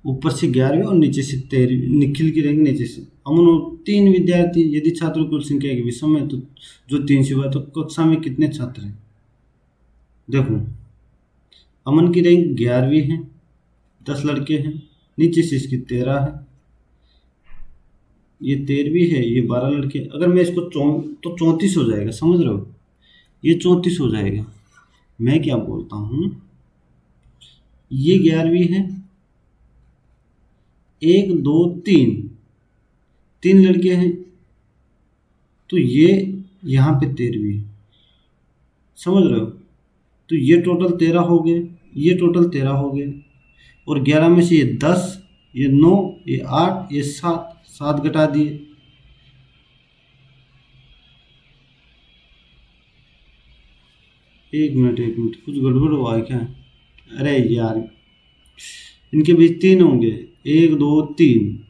ऊपर से 11वीं और नीचे से 13वीं, निखिल की रैंक नीचे से। अमन और 3 विद्यार्थी, यदि छात्रों की कुल संख्या के विषम है तो जो 3 से हुआ, तो कक्षा में कितने छात्र हैं। देखो अमन की रैंक 11वीं है, 10 लड़के हैं, नीचे से इसकी 13 है, ये 13वीं है, ये 12 लड़के। अगर मैं इसको तो 34 हो जाएगा, समझ रहे हो, ये 34 हो जाएगा। मैं क्या बोलता हूँ, ये 11वीं है, 1 2 3 3 लड़के हैं, तो ये यहाँ पे 13वीं, समझ रहे हो, तो ये टोटल 13 हो गए, ये टोटल 13 हो गए, और 11 में से ये 10, ये 9, ये 8, ये 7, 7 घटा दिए। एक मिनट कुछ गड़बड़ हुआ है क्या। अरे यार, इनके बीच 3 होंगे, 1 2 3,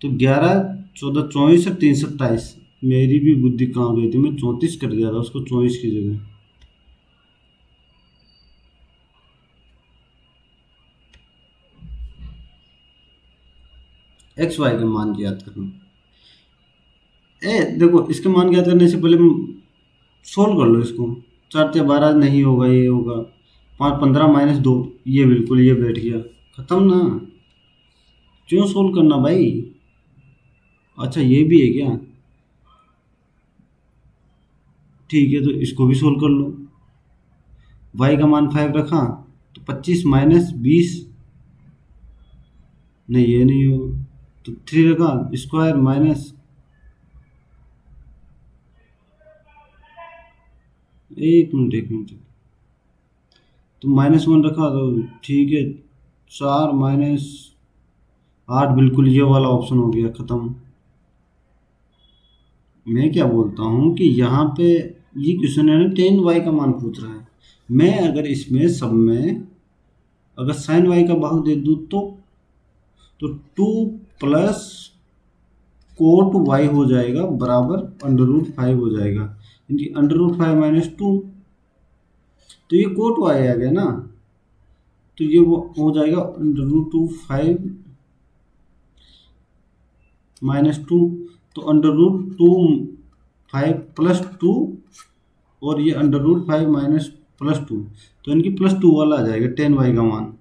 तो 11 14 24 और 3 27। मेरी भी बुद्धि कहाँ गई थी, मैं 34 कर दिया था उसको 24 की जगह। एक्स वाई के मान ज्ञात करना। देखो इसके मान ज्ञात करने से पहले सोल्व कर लो इसको। 4 × 12 नहीं होगा, ये होगा 5 15 -2, ये बिल्कुल ये बैठ गया, खत्म ना। क्यों सोल्व करना भाई। अच्छा ये भी है क्या, ठीक है, तो इसको भी सोल्व कर लो। y का मान 5 रखा तो 25 - 20, नहीं ये नहीं हो, तो 3 रखा स्क्वायर माइनस, एक मिनट, तो तो -1 रखा तो ठीक है, 4 -8 बिल्कुल ये वाला ऑप्शन हो गया ख़त्म। मैं क्या बोलता हूँ कि यहाँ पे ये क्वेश्चन है ना 10y का मान पूछ रहा है। मैं अगर इसमें सब में अगर साइन वाई का भाग दे दूँ तो 2 प्लस कोट वाई हो जाएगा बराबर √5 हो जाएगा, यानी √5 - 2, तो ये कोट वाई आ गया ना, तो ये वो हो जाएगा √5 - 2, तो √5 + 2 और ये √5 +2, तो इनकी +2 वाला आ जाएगा 10y का मान।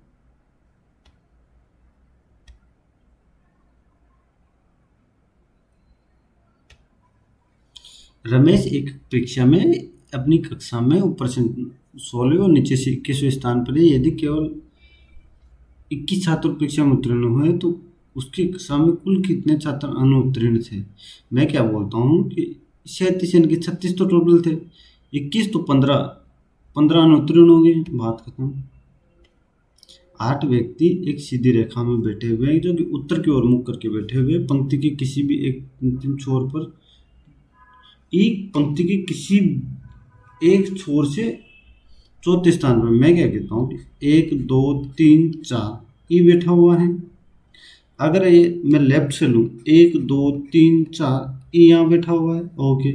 रमेश एक परीक्षा में अपनी कक्षा में ऊपर से 16वें और नीचे से 21वें स्थान पर है। यदि केवल 21 छात्र परीक्षा में उत्तीर्ण हुए तो उसकी कक्षा में कुल कितने छात्र अनुत्तीर्ण थे। मैं क्या बोलता हूँ कि 37 यानी कि 36 तो टोटल थे, 21 तो 15 अनुत्तीर्ण हो गए, बात खत्म। 8 व्यक्ति एक सीधी रेखा में बैठे हुए हैं जो कि उत्तर की ओर मुख करके बैठे हुए हैं। पंक्ति के किसी भी एक अंतिम छोर पर एक पंक्ति के किसी एक छोर से चौथे स्थान पर मैं क्या कहता हूँ, 1 2 3 4 ई बैठा हुआ है। अगर ये मैं लेफ्ट से लूँ 1 2 3 4 ई यहाँ बैठा हुआ है, ओके।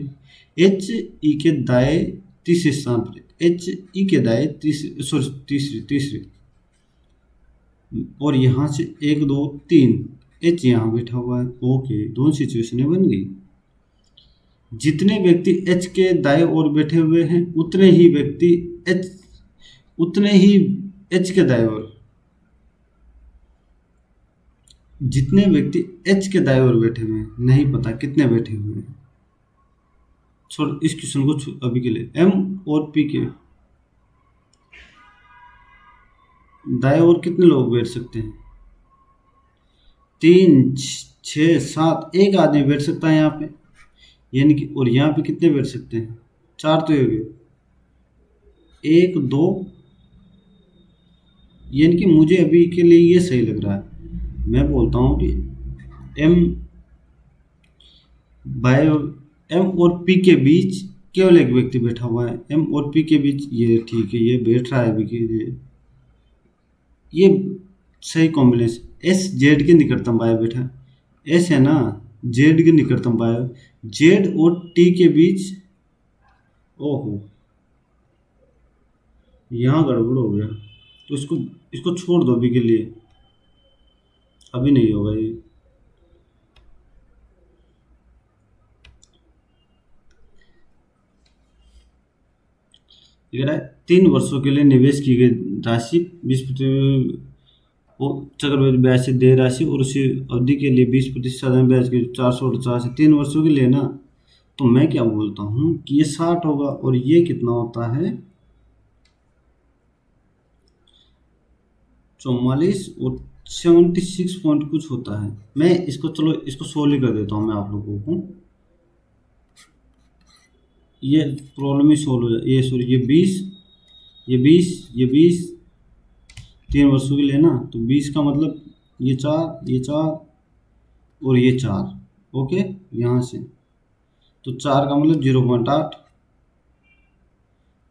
एच ई के दाएं तीसरे स्थान पर, एच ई के दाएं तीसरी और यहाँ से 1 2 3 एच यहाँ बैठा हुआ है, ओके। दोनों सिचुएशनें बन गई। जितने व्यक्ति एच के दाएं ओर बैठे हुए हैं उतने ही एच के दाएं ओर, जितने व्यक्ति एच के दाएं ओर बैठे हुए हैं, नहीं पता कितने बैठे हुए हैं, छोड़ इस क्वेश्चन को अभी के लिए। एम और पी के दाएं ओर कितने लोग बैठ सकते हैं, 3 6 7, एक आदमी बैठ सकता है यहाँ पे, यानी कि और यहाँ पे कितने बैठ सकते हैं, 4 तो हो गए, 1 2, यानी कि मुझे अभी के लिए ये सही लग रहा है। मैं बोलता हूँ कि एम और पी के बीच केवल एक व्यक्ति बैठा हुआ है, एम और पी के बीच, ये ठीक है, ये बैठ रहा है अभी के लिए, ये सही कॉम्बिनेशन। एस जेड के निकटतम बाय बैठा, एस है ना, जेड के निकटतम बाय, जेड और टी के बीच, ओहो यहाँ गड़बड़ हो गया, तो इसको छोड़ दो अभी के लिए, अभी नहीं होगा ये। कह रहा है 3 वर्षों के लिए निवेश की गई राशि 20% चक्रवृद्धि ब्याज से देय राशि और उसी अवधि के लिए 20% साधारण ब्याज के 450 है, 3 वर्षों के लिए ना। तो मैं क्या बोलता हूँ कि ये 60 होगा और ये कितना होता है 44 और 76 पॉइंट कुछ होता है। मैं इसको चलो इसको सोल्व कर देता हूँ मैं आप लोगों को, ये प्रॉब्लम ही सोल्व हो जाए। ये सॉरी ये 20 3 वर्षों के लिए ना, तो 20 का मतलब ये 4 और ये 4, ओके। यहाँ से तो 4 का मतलब 0.8,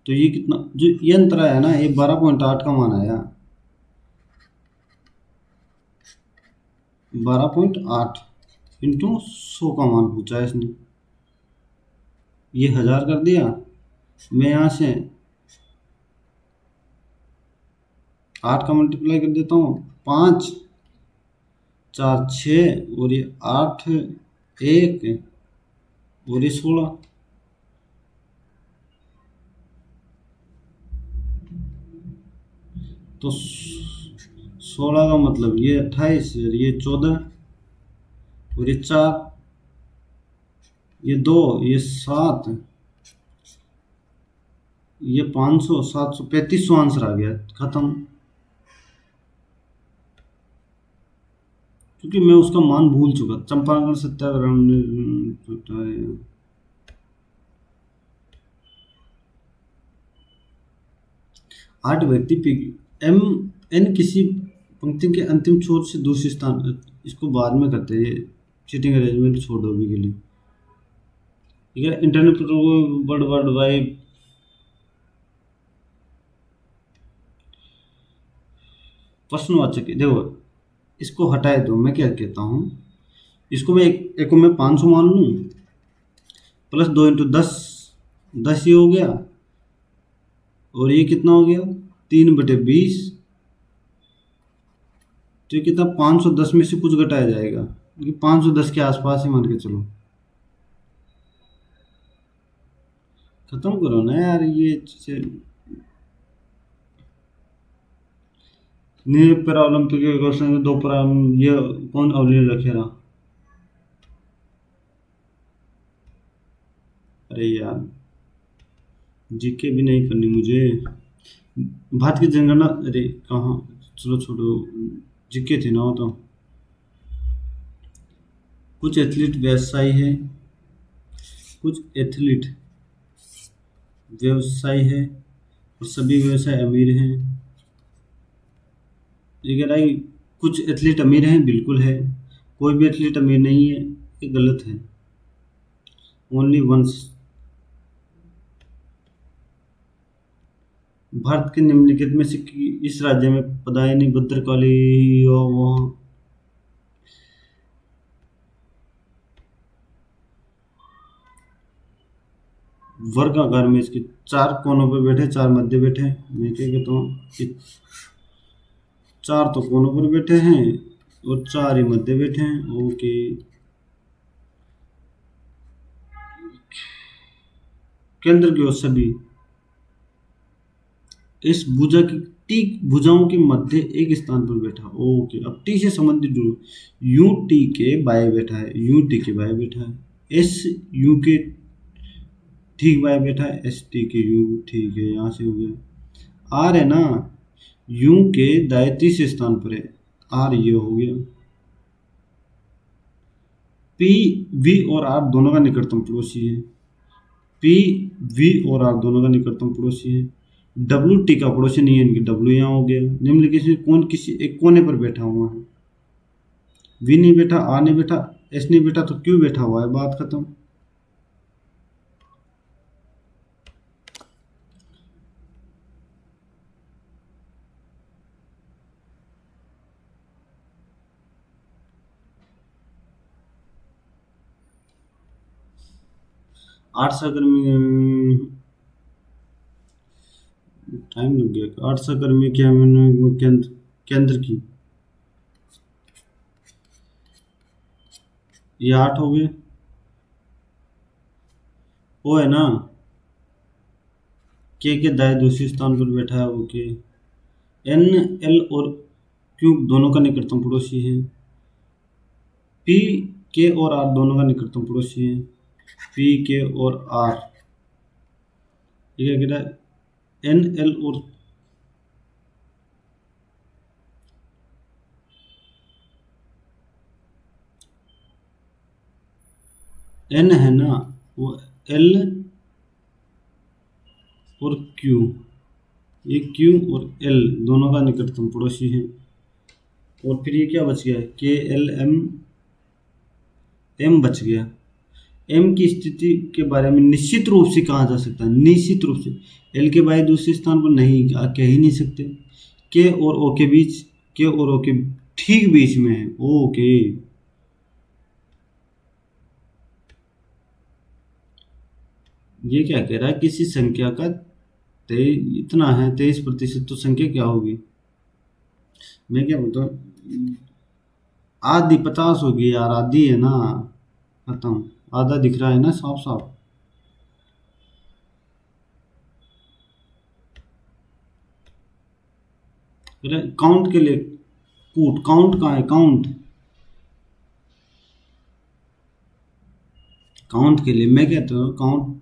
तो ये कितना जो ये अंतर आया ना, ये 12.8 का मान आया, 12.8 इंटू 100 का मान पूछा है इसने, ये 1000 कर दिया। मैं यहाँ से 8 का मल्टीप्लाई कर देता हूँ, 5 4 6 और ये 8 1 और ये 16, तो 16 का मतलब ये 28 और ये 14 और ये 4 ये 2 ये 7 ये 500 700 3500 आंसर आ गया, खत्म। क्योंकि मैं उसका मान भूल चुका, चंपारण सत्याग्रह में 8 व्यक्ति पी एम एन किसी पंक्ति के अंतिम छोर से दूसरे स्थान, इसको बाद में करते हैं, ये चीटिंग अरेंजमेंट छोड़ दो अभी के लिए। ठीक है, internet protocol world world wide प्रश्नवाचक है। देखो इसको हटाए दो, मैं क्या कहता हूँ, इसको मैं एक को मैं 500 मान लूँ, प्लस 2 × 10, 10 ये हो गया, और ये कितना हो गया 3/20, तो ये कितना 510 में से कुछ घटाया जाएगा, क्योंकि 510 के आसपास ही मान के चलो। खत्म करो ना यार ये चीजें। पैरालंपिक क्वेश्चन में 2 ये कौन अवलीन रखे रहा। अरे यार जीके भी नहीं करनी मुझे। भारत की जनगणना, अरे कहाँ, चलो छोड़ो, जीके थे ना वो तो। कुछ एथलीट व्यवसायी है, कुछ एथलीट व्यवसायी है, और सभी व्यवसाय अमीर हैं। ये कह रहा है कि कुछ एथलीट अमीर हैं, बिल्कुल है। कोई भी एथलीट अमीर नहीं है, ये गलत है। Only once. भारत के निम्नलिखित में से इस राज्य में पदायनी भद्रकाली वहाँ वर्गाकार में इसके 4 कोनों पे बैठे, 4 मध्य बैठे हैं। मैं क्या कहता हूँ कि 4 तो कोनों पर बैठे हैं और 4 ही मध्य बैठे हैं। ओके, केंद्र की ओर सभी, इस भुजा की टी भुजाओं के मध्य एक स्थान पर बैठा। ओके, अब टी से संबंधित जो यू टी के बाएं बैठा है, यू टी के बाएं बैठा है, एस यू के ठीक बाएं बैठा है, एस टी के यू, ठीक है, यहाँ से हो गया। आर है ना, यू के दाएं तीसरे स्थान पर है, आर ये हो गया। पी वी और आर दोनों का निकटतम पड़ोसी है, पी वी और आर दोनों का निकटतम पड़ोसी है। डब्ल्यू टी का पड़ोसी नहीं है, इनकी डब्ल्यू यहाँ हो गया। निम्नलिखित में कौन किसी एक कोने पर बैठा हुआ है। वी नहीं बैठा, आर नहीं बैठा, एस नहीं बैठा, तो क्यों बैठा हुआ है, बात खत्म। आठ सहकर्मी, टाइम लग गया। 8 सहकर्मी क्या मैंने केंद्र केंद्र की, ये 8 हो गए। वो है ना, के दाएं दूसरे स्थान पर बैठा है, ओके। एन एल और क्यू दोनों का निकटतम पड़ोसी है। पी के और आर दोनों का निकटतम पड़ोसी है, पी के और आर। ये क्या कह रहा है, एन एल और एन है ना, वो एल और क्यू, ये क्यू और एल दोनों का निकटतम पड़ोसी है। और फिर ये क्या बच गया, के एल एम, एम बच गया। एम की स्थिति के बारे में निश्चित रूप से कहा जा सकता है, निश्चित रूप से एल के बाई दूसरे स्थान पर नहीं कह ही नहीं सकते। के और ओ के बीच, के और ओ के ठीक बीच में है, ओके। ये क्या कह रहा है, किसी संख्या का इतना है 23%, तो संख्या क्या होगी। मैं क्या बोलता हूँ, आधी 50 होगी यार, आधी है ना, खत्म। आधा दिख रहा है ना साफ साफ। काउंट के लिए कूट, काउंट कहाँ है, काउंट, काउंट के लिए मैं कहता हूँ काउंट,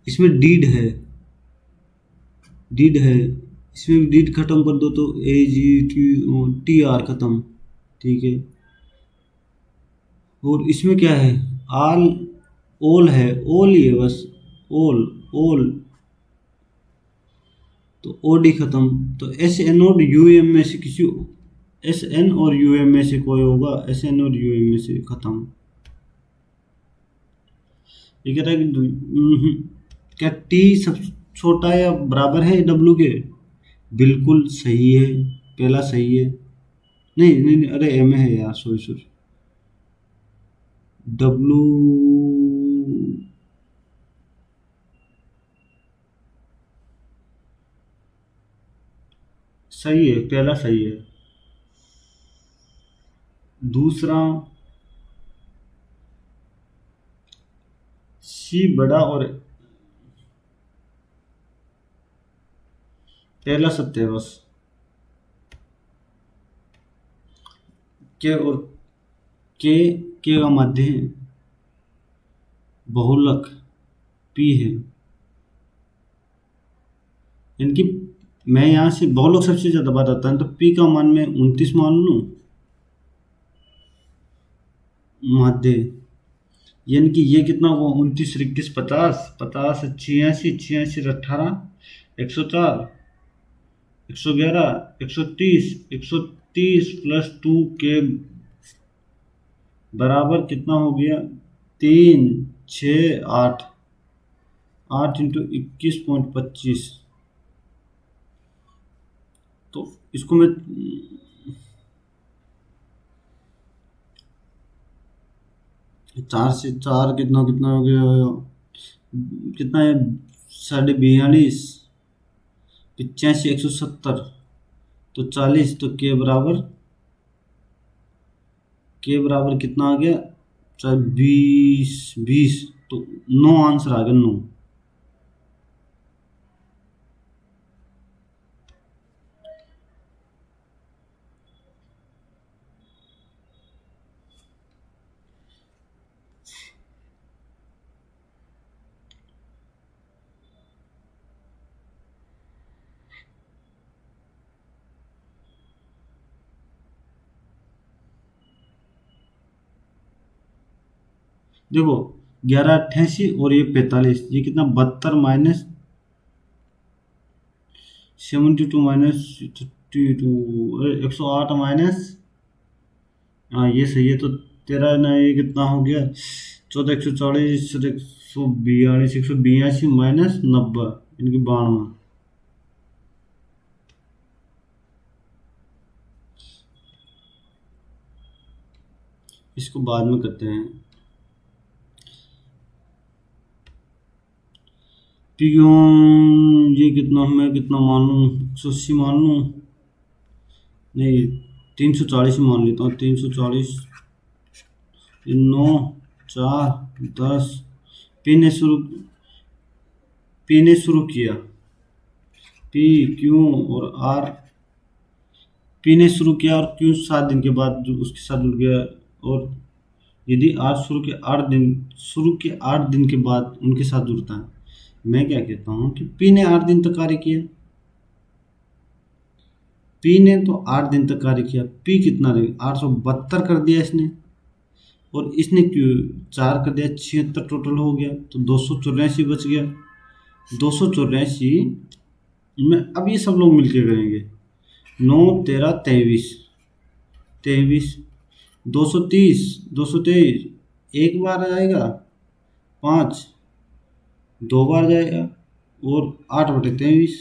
इसमें डीड है, डीड है, इसमें डीड खत्म कर दो तो ए जी टी टी आर खत्म, ठीक है। और इसमें क्या है, आल ओल है, ओल ही है बस, ओल ओल। तो ओ डी खत्म। तो एस एन और यू एम में से किसी, एस एन और यू एम में से कोई होगा, एस एन और यू एम में से खत्म। ये कह रहा है कि क्या टी सब छोटा या बराबर है डब्लू के? बिल्कुल सही है, पहला सही है। नहीं नहीं नहीं, अरे एम है यार, सॉरी सॉरी। डब्लू सही है, पहला सही है। दूसरा सी बड़ा और पहला सत्य है बस। के और के का मध्य बहुलक पी है। इनकी मैं यहाँ से बहुलक सबसे ज्यादा बार आता है, तो पी का मान मैं 29 मान लूँ माध्य। यानी कि ये कितना हुआ, 29 50, 50 86, 86 18, 104, 111, 130, 130 प्लस 2 के बराबर कितना हो गया, 3 6 8, 8 इंटू 21.25। तो इसको मैं 4 से 4 कितना कितना हो गया, कितना है, 42.5, 85, 170, तो 40, तो के बराबर कितना आ गया, 20, तो 9 आंसर आ गया, 9। देखो 11 88 और ये 45, ये कितना, 72 माइनस 72 माइनस 32, 108 माइनस, हाँ ये सही है। तो तेरा ना ये कितना हो गया, 14, 140, 142, 182 माइनस 90, इनकी 92। इसको बाद में करते हैं। ये कितना, मैं कितना मान लूँ, 180 मान लूँ, नहीं 340 मान लेता हूँ, 340, 9 4 10, पी ने शुरू पी ने शुरू किया, पी क्यू और आर, पी ने शुरू किया और क्यू 7 दिन के बाद जो उसके साथ जुड़ गया, और यदि आर शुरू के 8 दिन के बाद उनके साथ जुड़ता है। मैं क्या कहता हूँ कि पी ने 8 दिन तक कार्य किया, पी ने तो 8 दिन तक कार्य किया, पी कितना रहेगा, 872 कर दिया इसने, और इसने क्यों 4 कर दिया, 76 टोटल हो गया, तो 284 बच गया। 284 में अब ये सब लोग मिलके करेंगे, 9 13 23, 23, 230, एक बार आएगा, 5 2 बार जाएगा, और 8/23,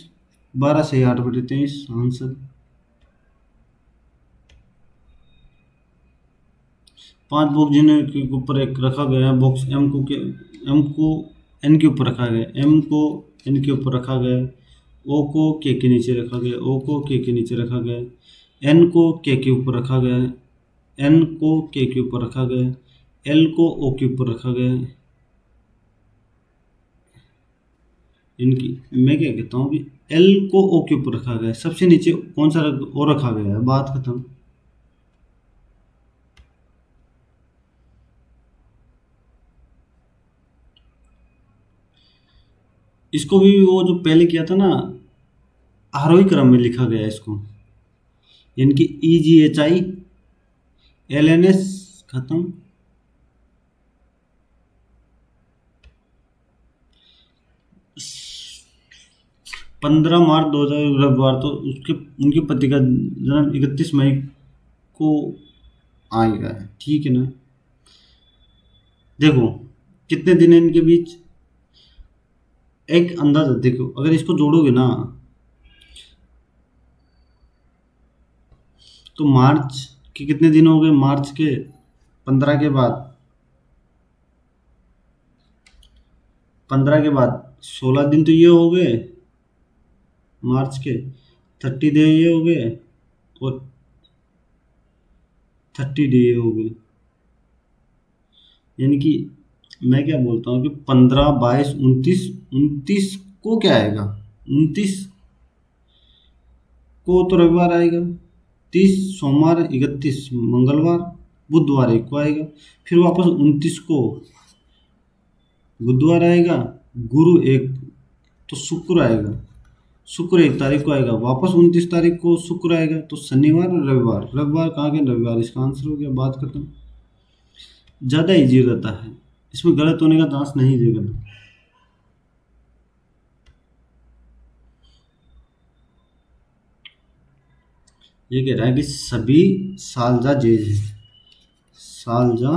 12 से 8/23 आंसर। 5 बॉक्स जिन्हें के ऊपर एक रखा गया है, बॉक्स एम को एन के ऊपर रखा गया, एम को एन के ऊपर रखा गया, ओ को के नीचे रखा गया, ओ को के नीचे रखा गया, एन को के ऊपर रखा गया, एन को के ऊपर रखा गया, एल को ओ के ऊपर रखा गया। इनकी मैं क्या कहता हूँ कि एल को ओ के ऊपर रखा गया है, सबसे नीचे कौन सा ओ रखा गया है, बात खत्म। इसको भी वो जो पहले किया था ना, आरोही क्रम में लिखा गया है इसको, यानी कि EGHI LNS खत्म। 15 मार्च 2000 रविवार, तो उसके उनके पति का जन्म 31 मई को आएगा, ठीक है ना। देखो कितने दिन है इनके बीच, एक अंदाजा देखो, अगर इसको जोड़ोगे ना तो मार्च के कितने दिन हो गए, मार्च के 15 के बाद, 15 के बाद 16 दिन तो ये हो गए मार्च के, 30 डे ये हो गए, और 30 डे ये हो गए। यानी कि मैं क्या बोलता हूँ कि 15, 22, 29, 29 को क्या आएगा, 29 को तो रविवार आएगा, 30 सोमवार, 31 मंगलवार, बुधवार एक को आएगा, फिर वापस 29 को बुधवार आएगा, गुरु एक, तो शुक्र आएगा, शुक्र 1 तारीख को आएगा, वापस 29 तारीख को शुक्र आएगा, तो शनिवार और रविवार, रविवार कहाँ गए, रविवार, इसका आंसर हो गया, बात खत्म। ज़्यादा इजी रहता है, इसमें गलत होने का चांस नहीं देगा ना। ये कह रहा है कि सभी सालजा जेज हैं, सालजा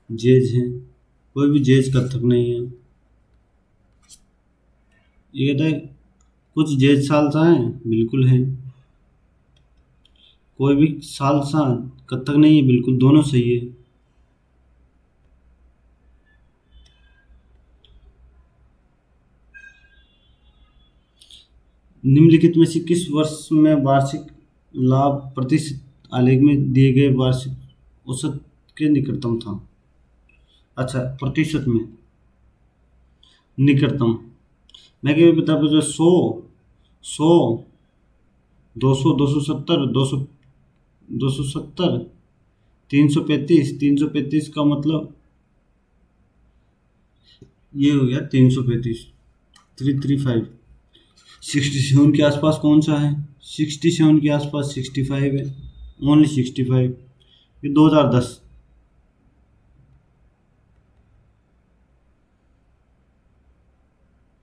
जेज हैं, कोई भी जेज कथक नहीं है। ये कहता है कुछ जेज सालसा हैं, बिल्कुल है, कोई भी सालसा कथक नहीं है, बिल्कुल दोनों सही है। निम्नलिखित में से किस वर्ष में वार्षिक लाभ प्रतिशत आलेख में दिए गए वार्षिक औसत के निकटतम था। अच्छा, प्रतिशत में निकटतम, मैं क्या बता, 100, 200, 270, 335, का मतलब ये हो गया 335, 335। 67 के आसपास कौन सा है, 67 के आसपास 65 है, ओनली 65। ये 2010,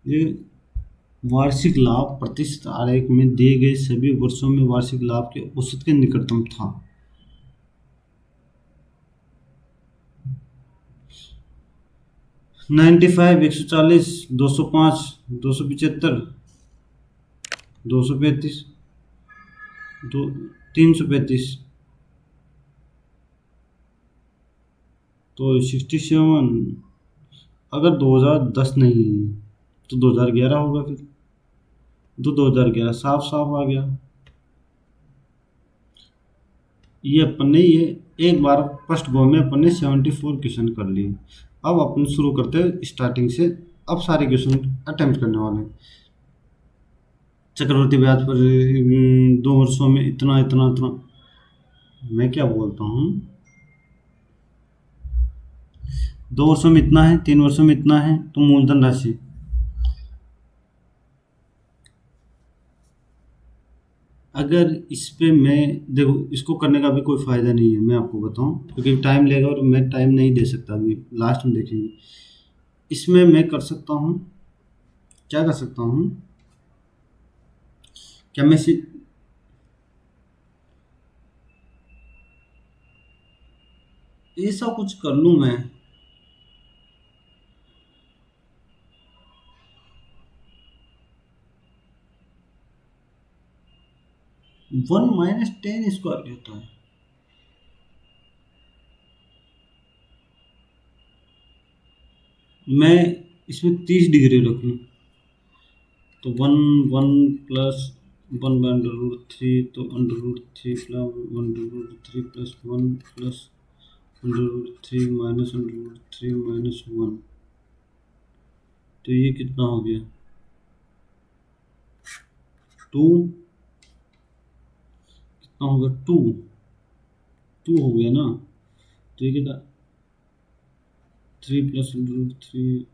ये वार्षिक लाभ प्रतिशत आरेख में दिए गए सभी वर्षों में वार्षिक लाभ के औसत के निकटतम था। नाइन्टी फाइव, 140, 205, 275, 235, दो 335, तो 67, अगर 2010 नहीं तो 2011 होगा फिर, तो 2011 साफ साफ आ गया। ये अपन ने ये एक बार फर्स्ट गो में अपन ने 74 क्वेश्चन कर लिए। अब अपन शुरू करते हैं स्टार्टिंग से, अब सारे क्वेश्चन अटेम्प्ट करने वाले हैं। चक्रवर्ती ब्याज पर 2 वर्षों में इतना इतना इतना, मैं क्या बोलता हूँ, 2 वर्षों में इतना है, 3 वर्षों में इतना है, तो मूलधन राशि, अगर इस पे मैं, देखो इसको करने का भी कोई फ़ायदा नहीं है, मैं आपको बताऊं, क्योंकि टाइम लेगा और मैं टाइम नहीं दे सकता, अभी लास्ट में देखेंगे। इसमें मैं कर सकता हूँ, क्या कर सकता हूँ, क्या मैं ऐसा कुछ कर लूँ मैं, 1 - 10 स्क्वायर क्या होता है, मैं इसमें 30 डिग्री रख लूँ, तो 1 1 प्लस 1/√3, तो √3 plus 1√3 plus 1 plus √3 minus √3 minus 1, तो ये कितना हो गया, 2, कितना होगा, 2, 2 हो गया ना, तो ये कितना, 3 प्लस √3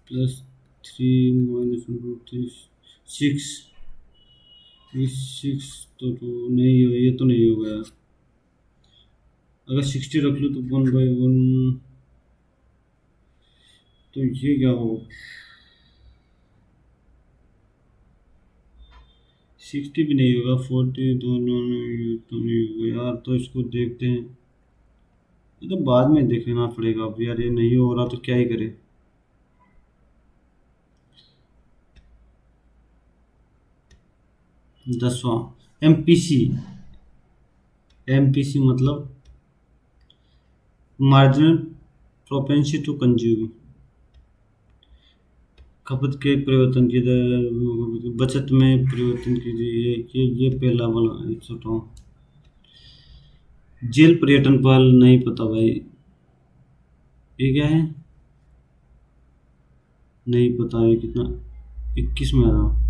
प्लस 3 - √3, 6, ये 6 तो नहीं हो, ये तो नहीं हो गया, अगर 60 रख लो तो 1/1, तो ये क्या हो, 60 भी नहीं होगा, 40 दोनों तो नहीं होगा यार, तो इसको देखते हैं। ये तो बाद में देखना पड़ेगा अब यार, ये नहीं हो रहा तो क्या ही करे। 10वां, एमपीसी। एमपीसी मतलब मार्जिनल प्रोपेंसिटी टू कंज्यूम, खपत के परिवर्तन की दर, बचत में परिवर्तन कीजिए। ये पहला वाला छोटा। जेल पर्यटन पर नहीं पता भाई, ये क्या है? नहीं पता ये कितना। 21 में आ रहा।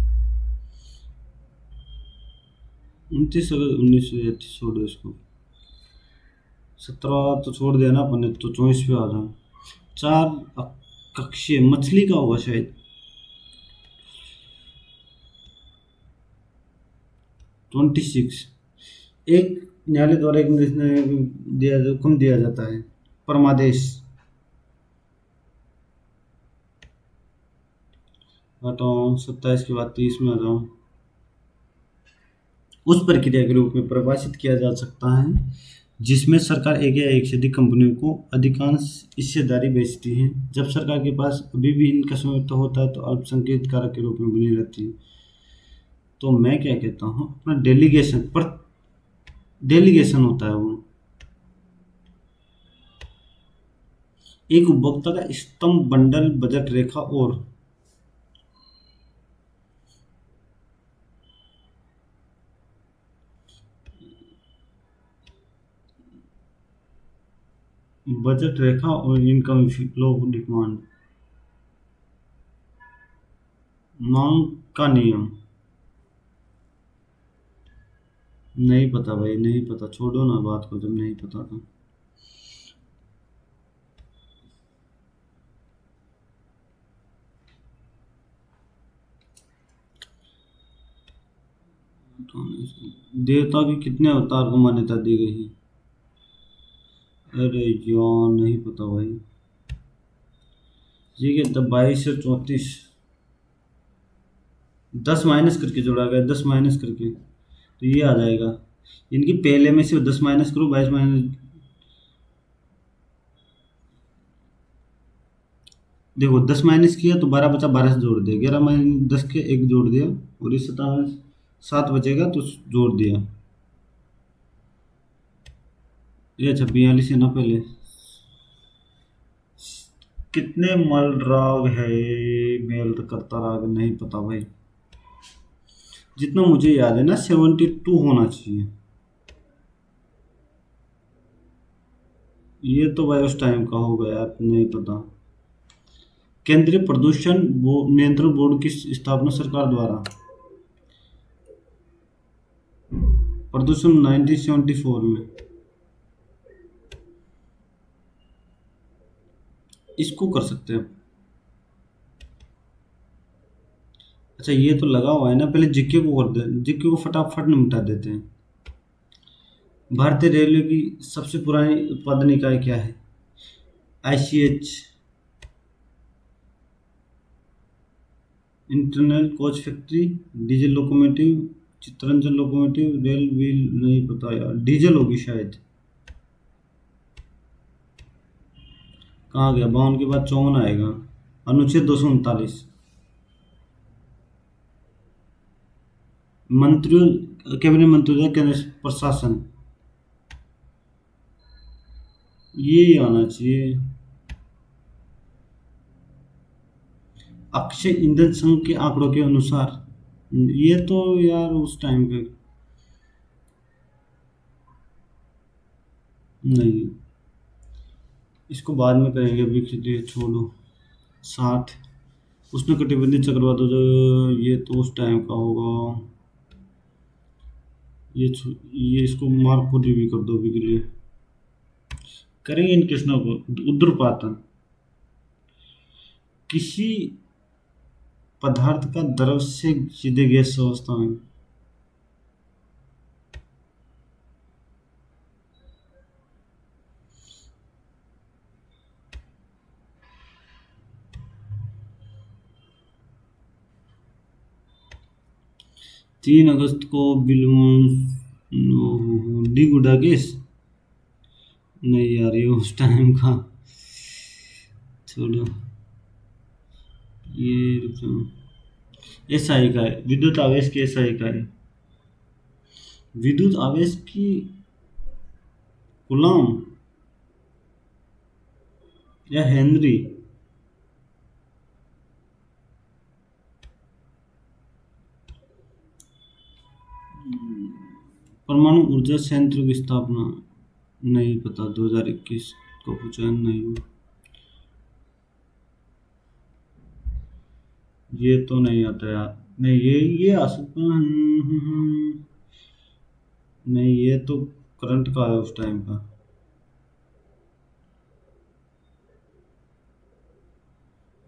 29 अगस्त 1933 छोड़ो इसको। 17 तो छोड़ दिया ना अपन ने, तो 24 पे आ जाओ। चार कक्षीय मछली का होगा शायद। 26। एक न्यायालय द्वारा एक निर्णय हुक्म दिया जाता है, परमादेश। हटाओ 27 के बाद 30 में आ जाओ। उस प्रक्रिया के रूप में परिभाषित किया जा सकता है जिसमें सरकार एक या एक से अधिक कंपनियों को अधिकांश हिस्सेदारी बेचती है। जब सरकार के पास अभी भी इनका स्वामित्व होता है तो अल्पसंख्यक कारक के रूप में बनी रहती है। तो मैं क्या कहता हूँ, अपना डेलीगेशन पर, डेलीगेशन होता है वो। एक उपभोक्ता का स्तंभ बंडल बजट रेखा और बजट रेखा और इनकम फ्लो डिमांड, मांग का नियम। नहीं पता भाई, नहीं पता, छोड़ो ना बात को, जब नहीं पता तो। देवता के कितने अवतार को मान्यता दी गई है? अरे यार नहीं पता भाई। ये क्या, 22 से 34। 10 माइनस करके जोड़ा गया, 10 माइनस करके तो ये आ जाएगा। इनकी पहले में से 10 माइनस करो, 22 माइनस। देखो 10 माइनस किया तो 12 बचा, 12 से जोड़ दिया, 11 माइनस 10 के एक जोड़ दिया, और इस 7 बचेगा तो जोड़ दिया। ये अच्छा 42 है ना पहले। कितने मल राग है? मेल तो करता राग नहीं पता भाई। जितना मुझे याद है ना 72 होना चाहिए। ये तो भाई उस टाइम का होगा यार, नहीं पता। केंद्रीय प्रदूषण नियंत्रण बोर्ड की स्थापना सरकार द्वारा। प्रदूषण 1974 में। इसको कर सकते हैं। अच्छा ये तो लगा हुआ है ना, पहले जीके को कर दे, जीके को फटाफट निपटा देते हैं। भारतीय रेलवे की सबसे पुरानी उत्पादन इकाई क्या है? ICH, internal coach factory, diesel locomotive, Chittaranjan locomotive, rail wheel, नहीं पता यार, डीजल होगी शायद। कहाँ गया, 52 के बाद 54 आएगा। अनुच्छेद 239। मंत्रियों, कैबिनेट मंत्री, केंद्र प्रशासन, ये आना चाहिए। अक्षय ईंधन संघ के आंकड़ों के अनुसार, ये तो यार उस टाइम के। नहीं, इसको बाद में करेंगे, अभी के लिए छोड़ो। 60, उष्णकटिबंधीय चक्रवात जो, ये तो उस टाइम का होगा। ये इसको मार्क को भी कर दो अभी के लिए। करेंगे इन कृष्णों को। उद्रपातन, किसी पदार्थ का द्रव से सीधे गैस अवस्था में। 3 अगस्त को डी गुडाकेस। नहीं यार, ये उस टाइम का छोड़ो। ये रुक जाओ। एसआई का है, विद्युत आवेश की एसआई का है। विद्युत आवेश की कूलम या हेनरी। परमाणु ऊर्जा संयंत्र की स्थापना नहीं पता, 2021 को पूछा है, नहीं। ये तो नहीं आता यार, नहीं ये आ सकता है। नहीं, ये तो करंट का है उस टाइम का।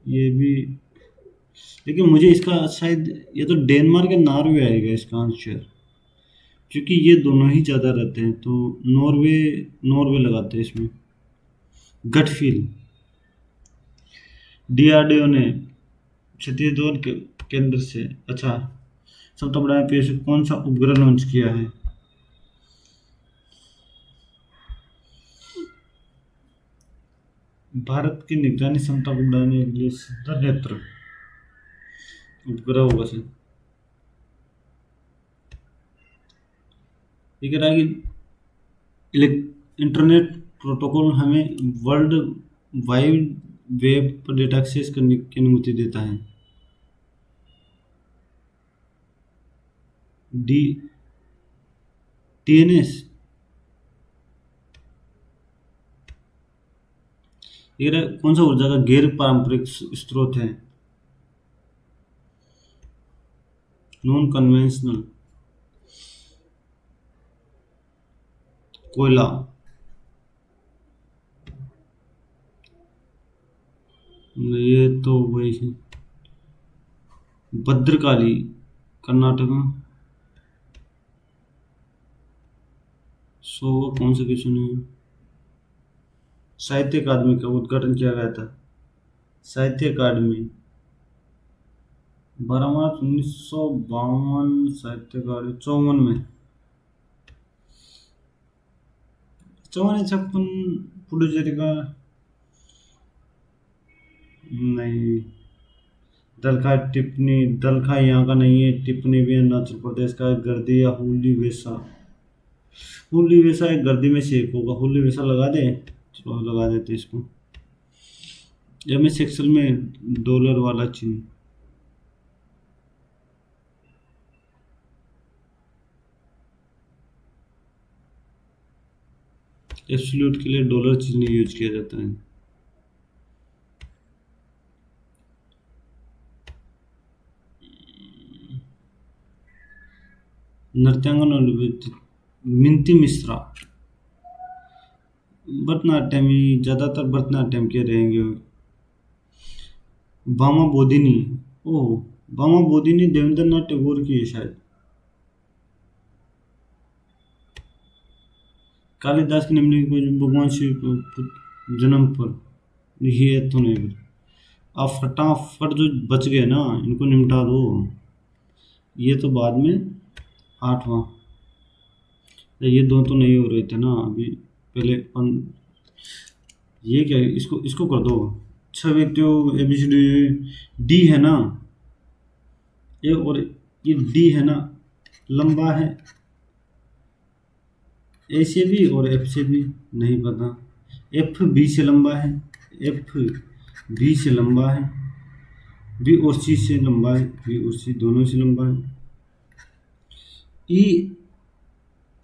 ये भी, लेकिन मुझे इसका शायद ये तो डेनमार्क या नॉर्वे आएगा इसका आंसर, क्योंकि ये दोनों ही ज़्यादा रहते हैं, तो नॉर्वे। नॉर्वे लगाते हैं इसमें, गट फील। डीआरडीओ ने क्षत्रिय ध्वज केंद्र से, अच्छा, सबसे बड़ा पेश कौन सा उपग्रह लॉन्च किया है? भारत की निगरानी क्षमता को बढ़ाने के लिए सिद्ध नेत्र उपग्रह होगा सर। ये कह रहा है कि इंटरनेट प्रोटोकॉल हमें वर्ल्ड वाइड वेब पर डेटा एक्सेस करने की अनुमति देता है। D TNS. ये कह रहा है कौन सा ऊर्जा का गैर पारंपरिक स्रोत है? Non conventional. कोयला। ये तो वही है, भद्रकाली, कर्नाटक में। सो कौन सा क्वेश्चन है? साहित्य अकादमी का उद्घाटन किया गया था। साहित्य अकादमी 12 मार्च 1952। साहित्य अकादमी 54 में, 54 56 पुडुचेरी का। नहीं, दलखा टिप्पणी, दलखा यहाँ का नहीं है, टिप्पणी भी अरुणाचल प्रदेश का है। गर्दी या हुली वैसा, हुली वैसा है, गर्दी में से एक होगा। हुली वैसा लगा दे, चलो लगा देते इसको। या मैं सेक्शन में डॉलर वाला चिन्ह, एब्सोल्यूट के लिए डॉलर चिन्ह यूज किया जाता है। नृत्यांगन और मिंती मिश्रा, भरतनाट्यम ही ज्यादातर भरतनाट्यम के रहेंगे। बामा बोधिनी, ओह, बामा बोधिनी देवेंद्रनाथ टैगोर की है शायद। कालिदास की निम्नलिखित भगवान शिव जन्म पर, ये तो नहीं पता। आप फटाफट जो बच गए ना, इनको निपटा दो। ये तो बाद में 8वां। ये दो तो नहीं हो रहे थे ना अभी, पहले ये क्या है? इसको इसको कर दो। 6 व्यक्तियों ABCD, डी है ना ये, और ये डी है ना, लंबा है ए से भी और एफ से भी, नहीं पता। एफ बी से लंबा है, एफ बी से लंबा है, बी और सी से लंबा है, बी और सी दोनों से लंबा है। ई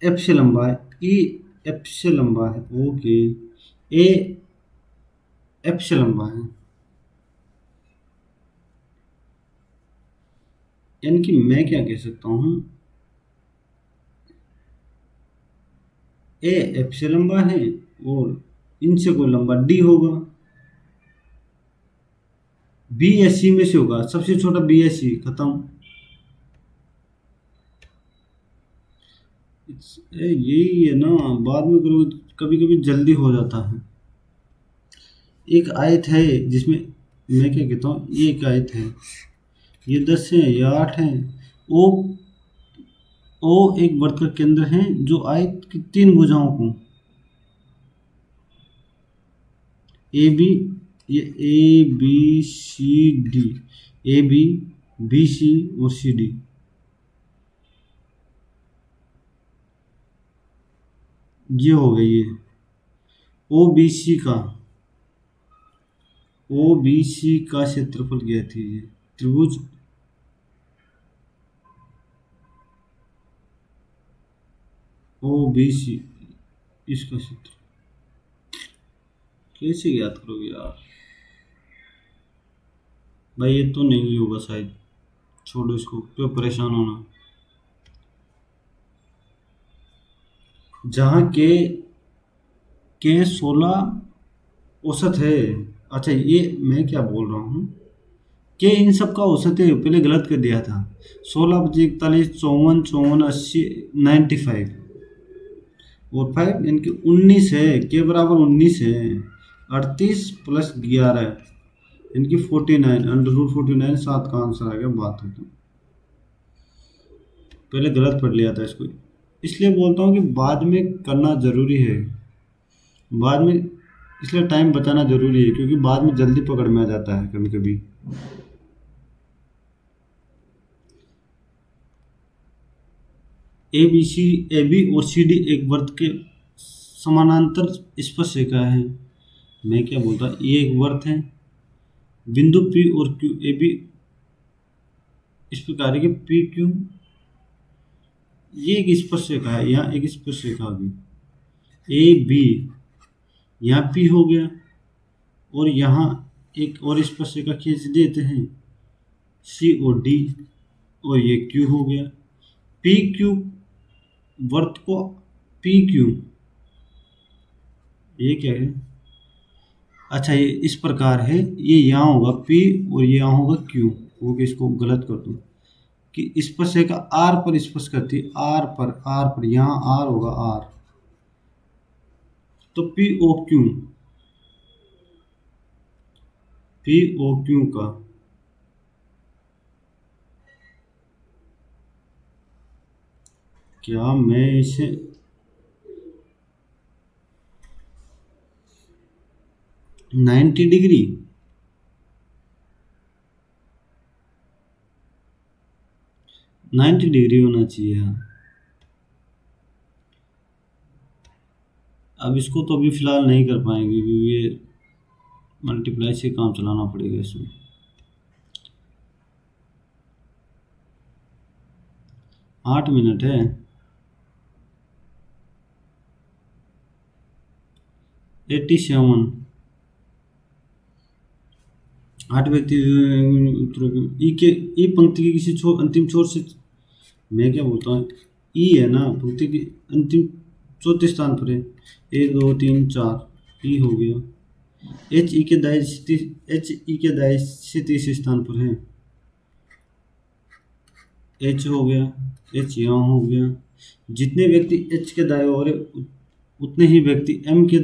एफ से लंबा है, ई एफ से लंबा है, ओके। ए एफ से लंबा है, यानी कि मैं क्या कह सकता हूँ, ए एफ से लंबा है और इनसे कोई लंबा डी होगा। बी एस सी में से होगा, सबसे छोटा बी एस सी, खत्म। यही है ना, बाद में करो, कभी कभी जल्दी हो जाता है। एक आयत है जिसमें, मैं क्या कहता हूँ, ये एक आयत है, ये 10 है या 8 है। ओ ओ एक वृत्त का केंद्र है जो आयत की तीन भुजाओं को ए बी, ये A B C D, A B, B C और सी डी, ये हो गई ये ओ बी सी का, ओ बी सी का क्षेत्रफल क्या थी ये त्रिभुज ओ बी सी, इसका क्षेत्र कैसे याद करोगे यार भाई, ये तो नहीं होगा शायद, छोड़ो इसको, क्यों परेशान होना। जहाँ के 16 औसत है, अच्छा ये मैं क्या बोल रहा हूँ, के इन सब का औसत है, पहले गलत कर दिया था। 16, 25, 41, 54, 54, 80, 95 और 5 इनकी 19 है, के बराबर 19 है, 38 प्लस 11 इनकी 49, √49, 7 का आंसर आ गया। बात होती, पहले गलत पढ़ लिया था इसको, इसलिए बोलता हूँ कि बाद में करना ज़रूरी है, बाद में, इसलिए टाइम बचाना ज़रूरी है, क्योंकि बाद में जल्दी पकड़ में आ जाता है कभी कभी। ए बी और सी डी एक वृत्त के समानांतर स्पर्श रेखा है। मैं क्या बोलता, ये एक वृत्त है, बिंदु पी और क्यू ए बी इस प्रकार है कि पी क्यू, ये एक स्पर्श रेखा है, यहाँ एक स्पर्श रेखा होगी ए बी, यहाँ पी हो गया, और यहाँ एक और स्पर्श रेखा खींच देते हैं सी और डी, और ये क्यू हो गया। पी क्यू वर्त को, पी क्यू, ये क्या है, अच्छा ये इस प्रकार है, ये यहाँ होगा पी और ये यहाँ होगा क्यू, वो कि इसको गलत कर दूँ कि स्पर्श रेखा आर पर स्पर्श करती है, आर पर यहाँ आर होगा आर, तो P O Q, P O Q का क्या मैं इसे 90 डिग्री, 90 डिग्री होना चाहिए यहाँ। अब इसको तो अभी फिलहाल नहीं कर पाएंगे, क्योंकि ये मल्टीप्लाई से काम चलाना पड़ेगा इसमें। 8 मिनट है, 87, 8 व्यक्ति उत्तरों को ई के, ई पंक्ति के किसी अंतिम छोर से, मैं क्या बोलता हूँ, ई है ना पंक्ति के अंतिम चौथे स्थान पर है, 1 2 3 4, ई हो गया। एच ई के दाएं से तीसरे स्थान पर है, एच हो गया, एच यहाँ हो गया। जितने व्यक्ति एच के दाएं ओर है, उतने ही व्यक्ति एम के,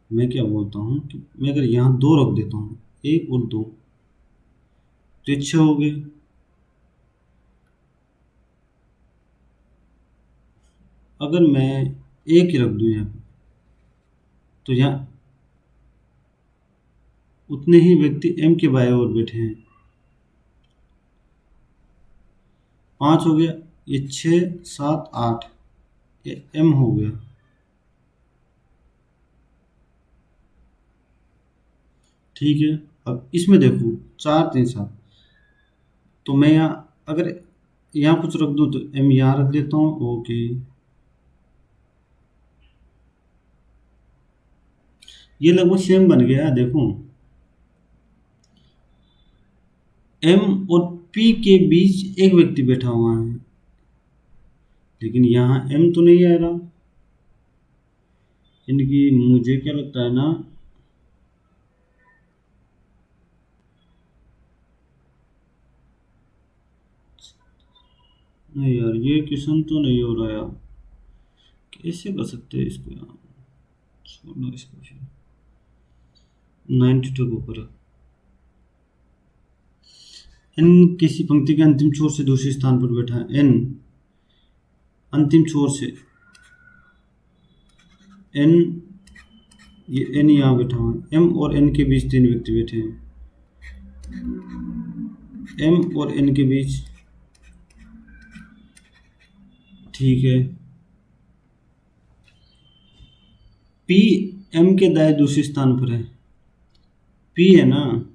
मैं क्या बोलता हूँ कि मैं अगर यहाँ 2 रख देता हूँ, 1 और 2, तो 6 हो गए। अगर मैं 1 ही रख दूँ यहाँ पे, तो यहाँ उतने ही व्यक्ति एम के बाएं ओर बैठे हैं, 5 हो गया, ये 6 7 8, ये एम हो गया। ठीक है, अब इसमें देखो 4 3 7, तो मैं यहाँ अगर यहाँ कुछ रख दूँ तो एम यहाँ रख देता हूँ, ओके। ये लगभग सेम बन गया, देखो एम और पी के बीच एक व्यक्ति बैठा हुआ है, लेकिन यहाँ एम तो नहीं आ रहा, इनकी मुझे क्या लगता है ना, नहीं यार ये क्वेश्चन तो नहीं हो रहा यार, कैसे कर सकते हैं इसको यार, छोड़ो इसको फिर। 92 के ऊपर एन किसी पंक्ति के अंतिम छोर से दूसरे स्थान पर बैठा है, एन अंतिम छोर से एन, ये एन यहाँ बैठा हुआ है, एम और एन के बीच तीन व्यक्ति बैठे हैं, एम और एन के बीच, ठीक है। पी एम के दाएं दूसरे स्थान पर है, पी है ना,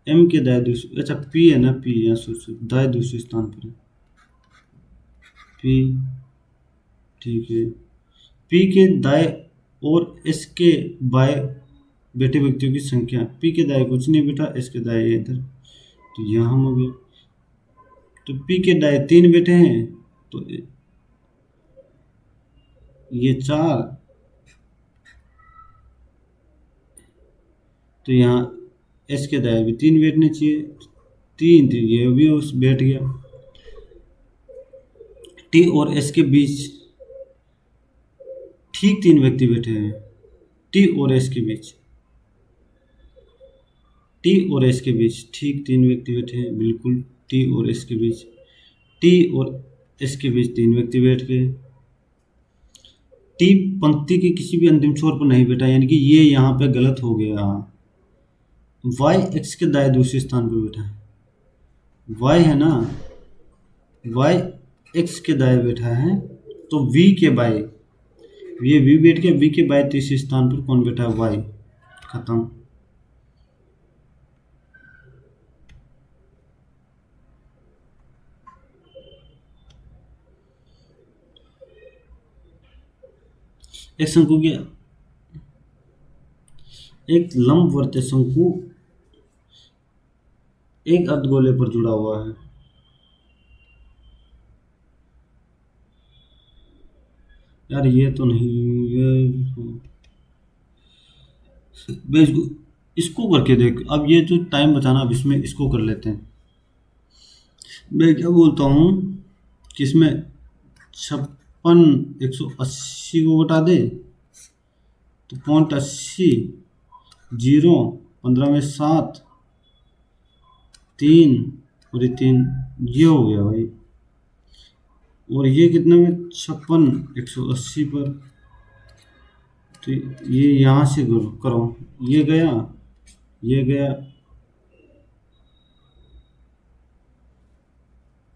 एम के दाएं दूसरे, अच्छा पी है ना, पी यहाँ दाएं दूसरे स्थान पर है पी, ठीक है। पी के दाएं और एस के बाएं बैठे व्यक्तियों की संख्या, पी के दाएं कुछ नहीं बेटा, एस के दाएं इधर, तो यहाँ हो गया। तो पी के दाएं तीन बैठे हैं, तो ये चार, तो यहाँ एस के दाएं भी तीन बैठने चाहिए, तीन, तो ये भी उस बैठ गया। टी और एस के बीच ठीक तीन व्यक्ति बैठे हैं, टी और एस के बीच, टी और एस के बीच ठीक तीन व्यक्ति बैठे हैं, बिल्कुल टी और एस के बीच, टी और एस के बीच तीन व्यक्ति बैठ गए। टी पंक्ति के किसी भी अंतिम छोर पर नहीं बैठा, यानी कि ये यहाँ पे गलत हो गया। वाई एक्स के दाएं दूसरे स्थान पर बैठा है, वाई है ना, वाई एक्स के दाएं बैठा है, तो वी के बाएं, ये वी बैठ के, वी के बाएं तीसरे स्थान पर कौन बैठा है, वाई, खत्म। एक शंकु की, एक लंबवर्तीय शंकु एक अर्धगोले पर जुड़ा हुआ है। यार ये तो नहीं, ये बे इसको करके देख, अब ये जो टाइम बचाना, अब इसमें इसको कर लेते हैं। मैं क्या बोलता हूँ कि इसमें 56 180 को बता दे, तो 0.80, जीरो, 15 में 7, 3 और ये 3, ये हो गया भाई। और ये कितने में, 56 180 पर, तो ये यहाँ से करो, ये गया, ये गया,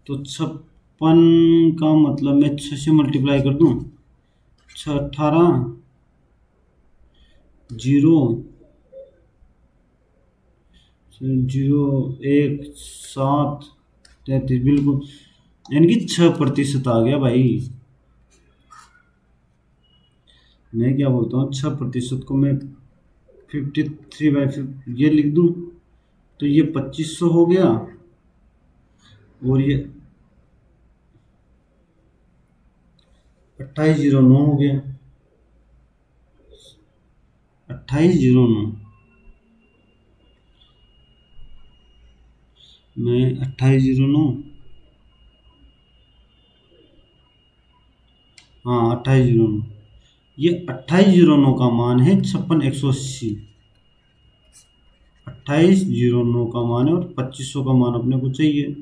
तो 56 का मतलब मैं 6 से मल्टीप्लाई कर दूँ, 6 18, जीरो, जीरो 1 7 33, बिल्कुल, यानी कि 6% आ गया भाई। मैं क्या बोलता हूँ, 6% को मैं 53/5 ये लिख दूँ, तो ये 2500 हो गया, और ये 2809 हो गया, 2809, मैं 2809, हाँ 2809, ये 2809 का मान है 56 180, 2809 का मान है, और 2500 का मान अपने को चाहिए।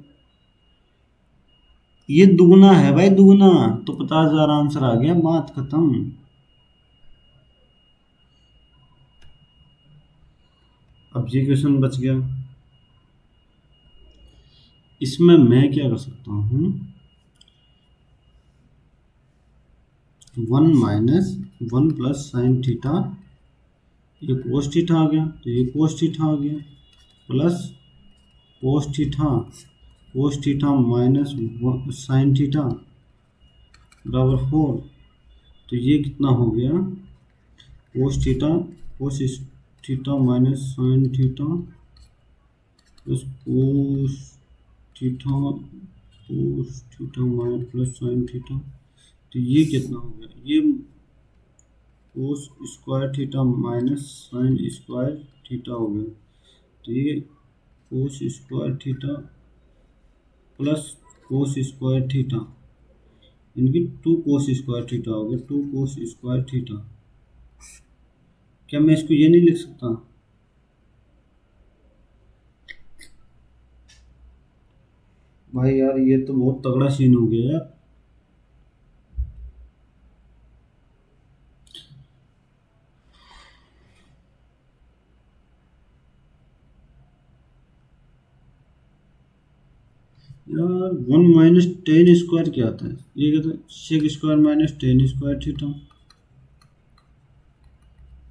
ये दुगना है भाई, दुगना, तो 50,000 आंसर आ गया, बात खत्म। अब ये क्वेश्चन बच गया। इसमें मैं क्या कर सकता हूँ, 1 माइनस 1 प्लस साइन थीटा, ये कोस थीटा आ गया, तो ये कोस थीटा आ गया, plus cos theta minus sine theta बराबर 4, तो ये कितना हो गया, cos theta minus sine theta plus cos theta minus plus sine theta, तो ये कितना हो गया, ये cos square theta minus sine square theta हो गया, तो ये cos square theta plus cos square theta, इनकी 2 कोस स्क्वायर थीटा हो गया, 2 कोस स्क्वायर थीटा। क्या मैं इसको ये नहीं लिख सकता, भाई यार ये तो बहुत तगड़ा सीन हो गया यार। यार 1 - 10 स्क्वायर क्या आता है? ये कहते हैं sec square minus 10 square theta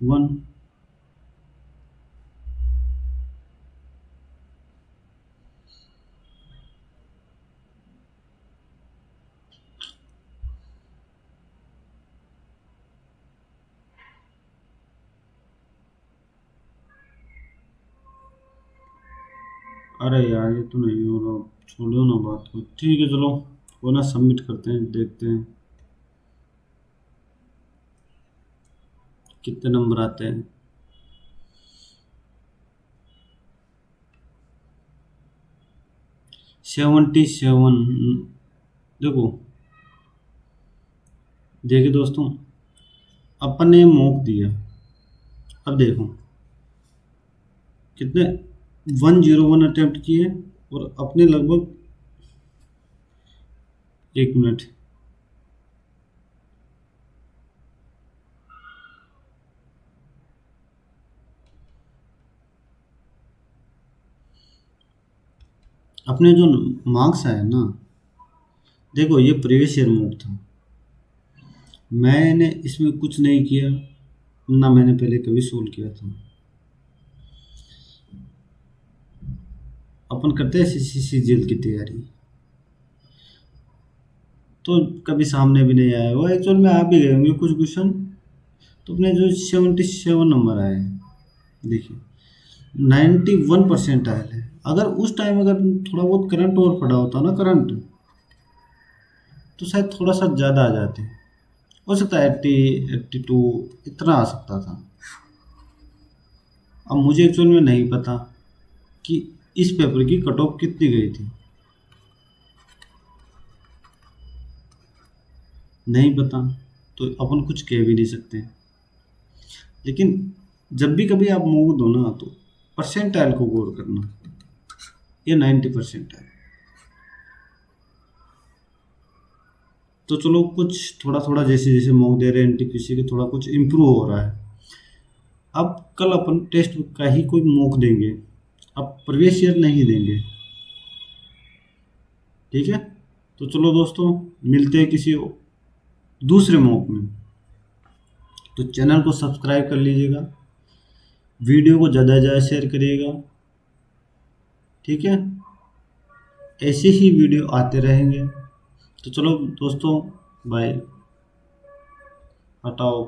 1। अरे यार ये तो नहीं हो रहा, छोड़ो ना बात को, ठीक है चलो, वो ना सबमिट करते हैं, देखते हैं कितने नंबर आते हैं। 77। देखो, देखिए दोस्तों, अपन ने मॉक दिया, अब देखो कितने 101 अटेम्प्ट किए, और अपने लगभग 1 मिनट। अपने जो मार्क्स आए ना, देखो ये प्रीवियस ईयर मॉक था, मैंने इसमें कुछ नहीं किया, ना मैंने पहले कभी सोल्व किया था। अपन करते हैं सीसीसीजीएल की तैयारी, तो कभी सामने भी नहीं आया वो, एक्चुअल में आ भी गए होंगे कुछ क्वेश्चन। तो अपने जो 77 नंबर आए हैं, देखिए 91% आए हैं। अगर उस टाइम अगर थोड़ा बहुत करंट और पड़ा होता ना, करंट, तो शायद थोड़ा सा ज़्यादा आ जाते, हो सकता है 80 82 इतना आ सकता था। अब मुझे एक्चुअल में नहीं पता कि इस पेपर की कट ऑफ कितनी गई थी, नहीं पता, तो अपन कुछ कह भी नहीं सकते। लेकिन जब भी कभी आप मूव दो ना, तो परसेंटाइल को गौर करना, ये 90% है। तो चलो कुछ थोड़ा थोड़ा जैसे जैसे मॉक दे रहे हैं एनटीपीसी के, थोड़ा कुछ इम्प्रूव हो रहा है। अब कल अपन टेस्ट बुक का ही कोई मॉक देंगे, अब प्रीवियस ईयर नहीं देंगे, ठीक है? तो चलो दोस्तों, मिलते हैं किसी दूसरे मॉक में। तो चैनल को सब्सक्राइब कर लीजिएगा, वीडियो को ज़्यादा से ज़्यादा शेयर करिएगा, ठीक है? ऐसे ही वीडियो आते रहेंगे। तो चलो दोस्तों, बाय, हटाओ।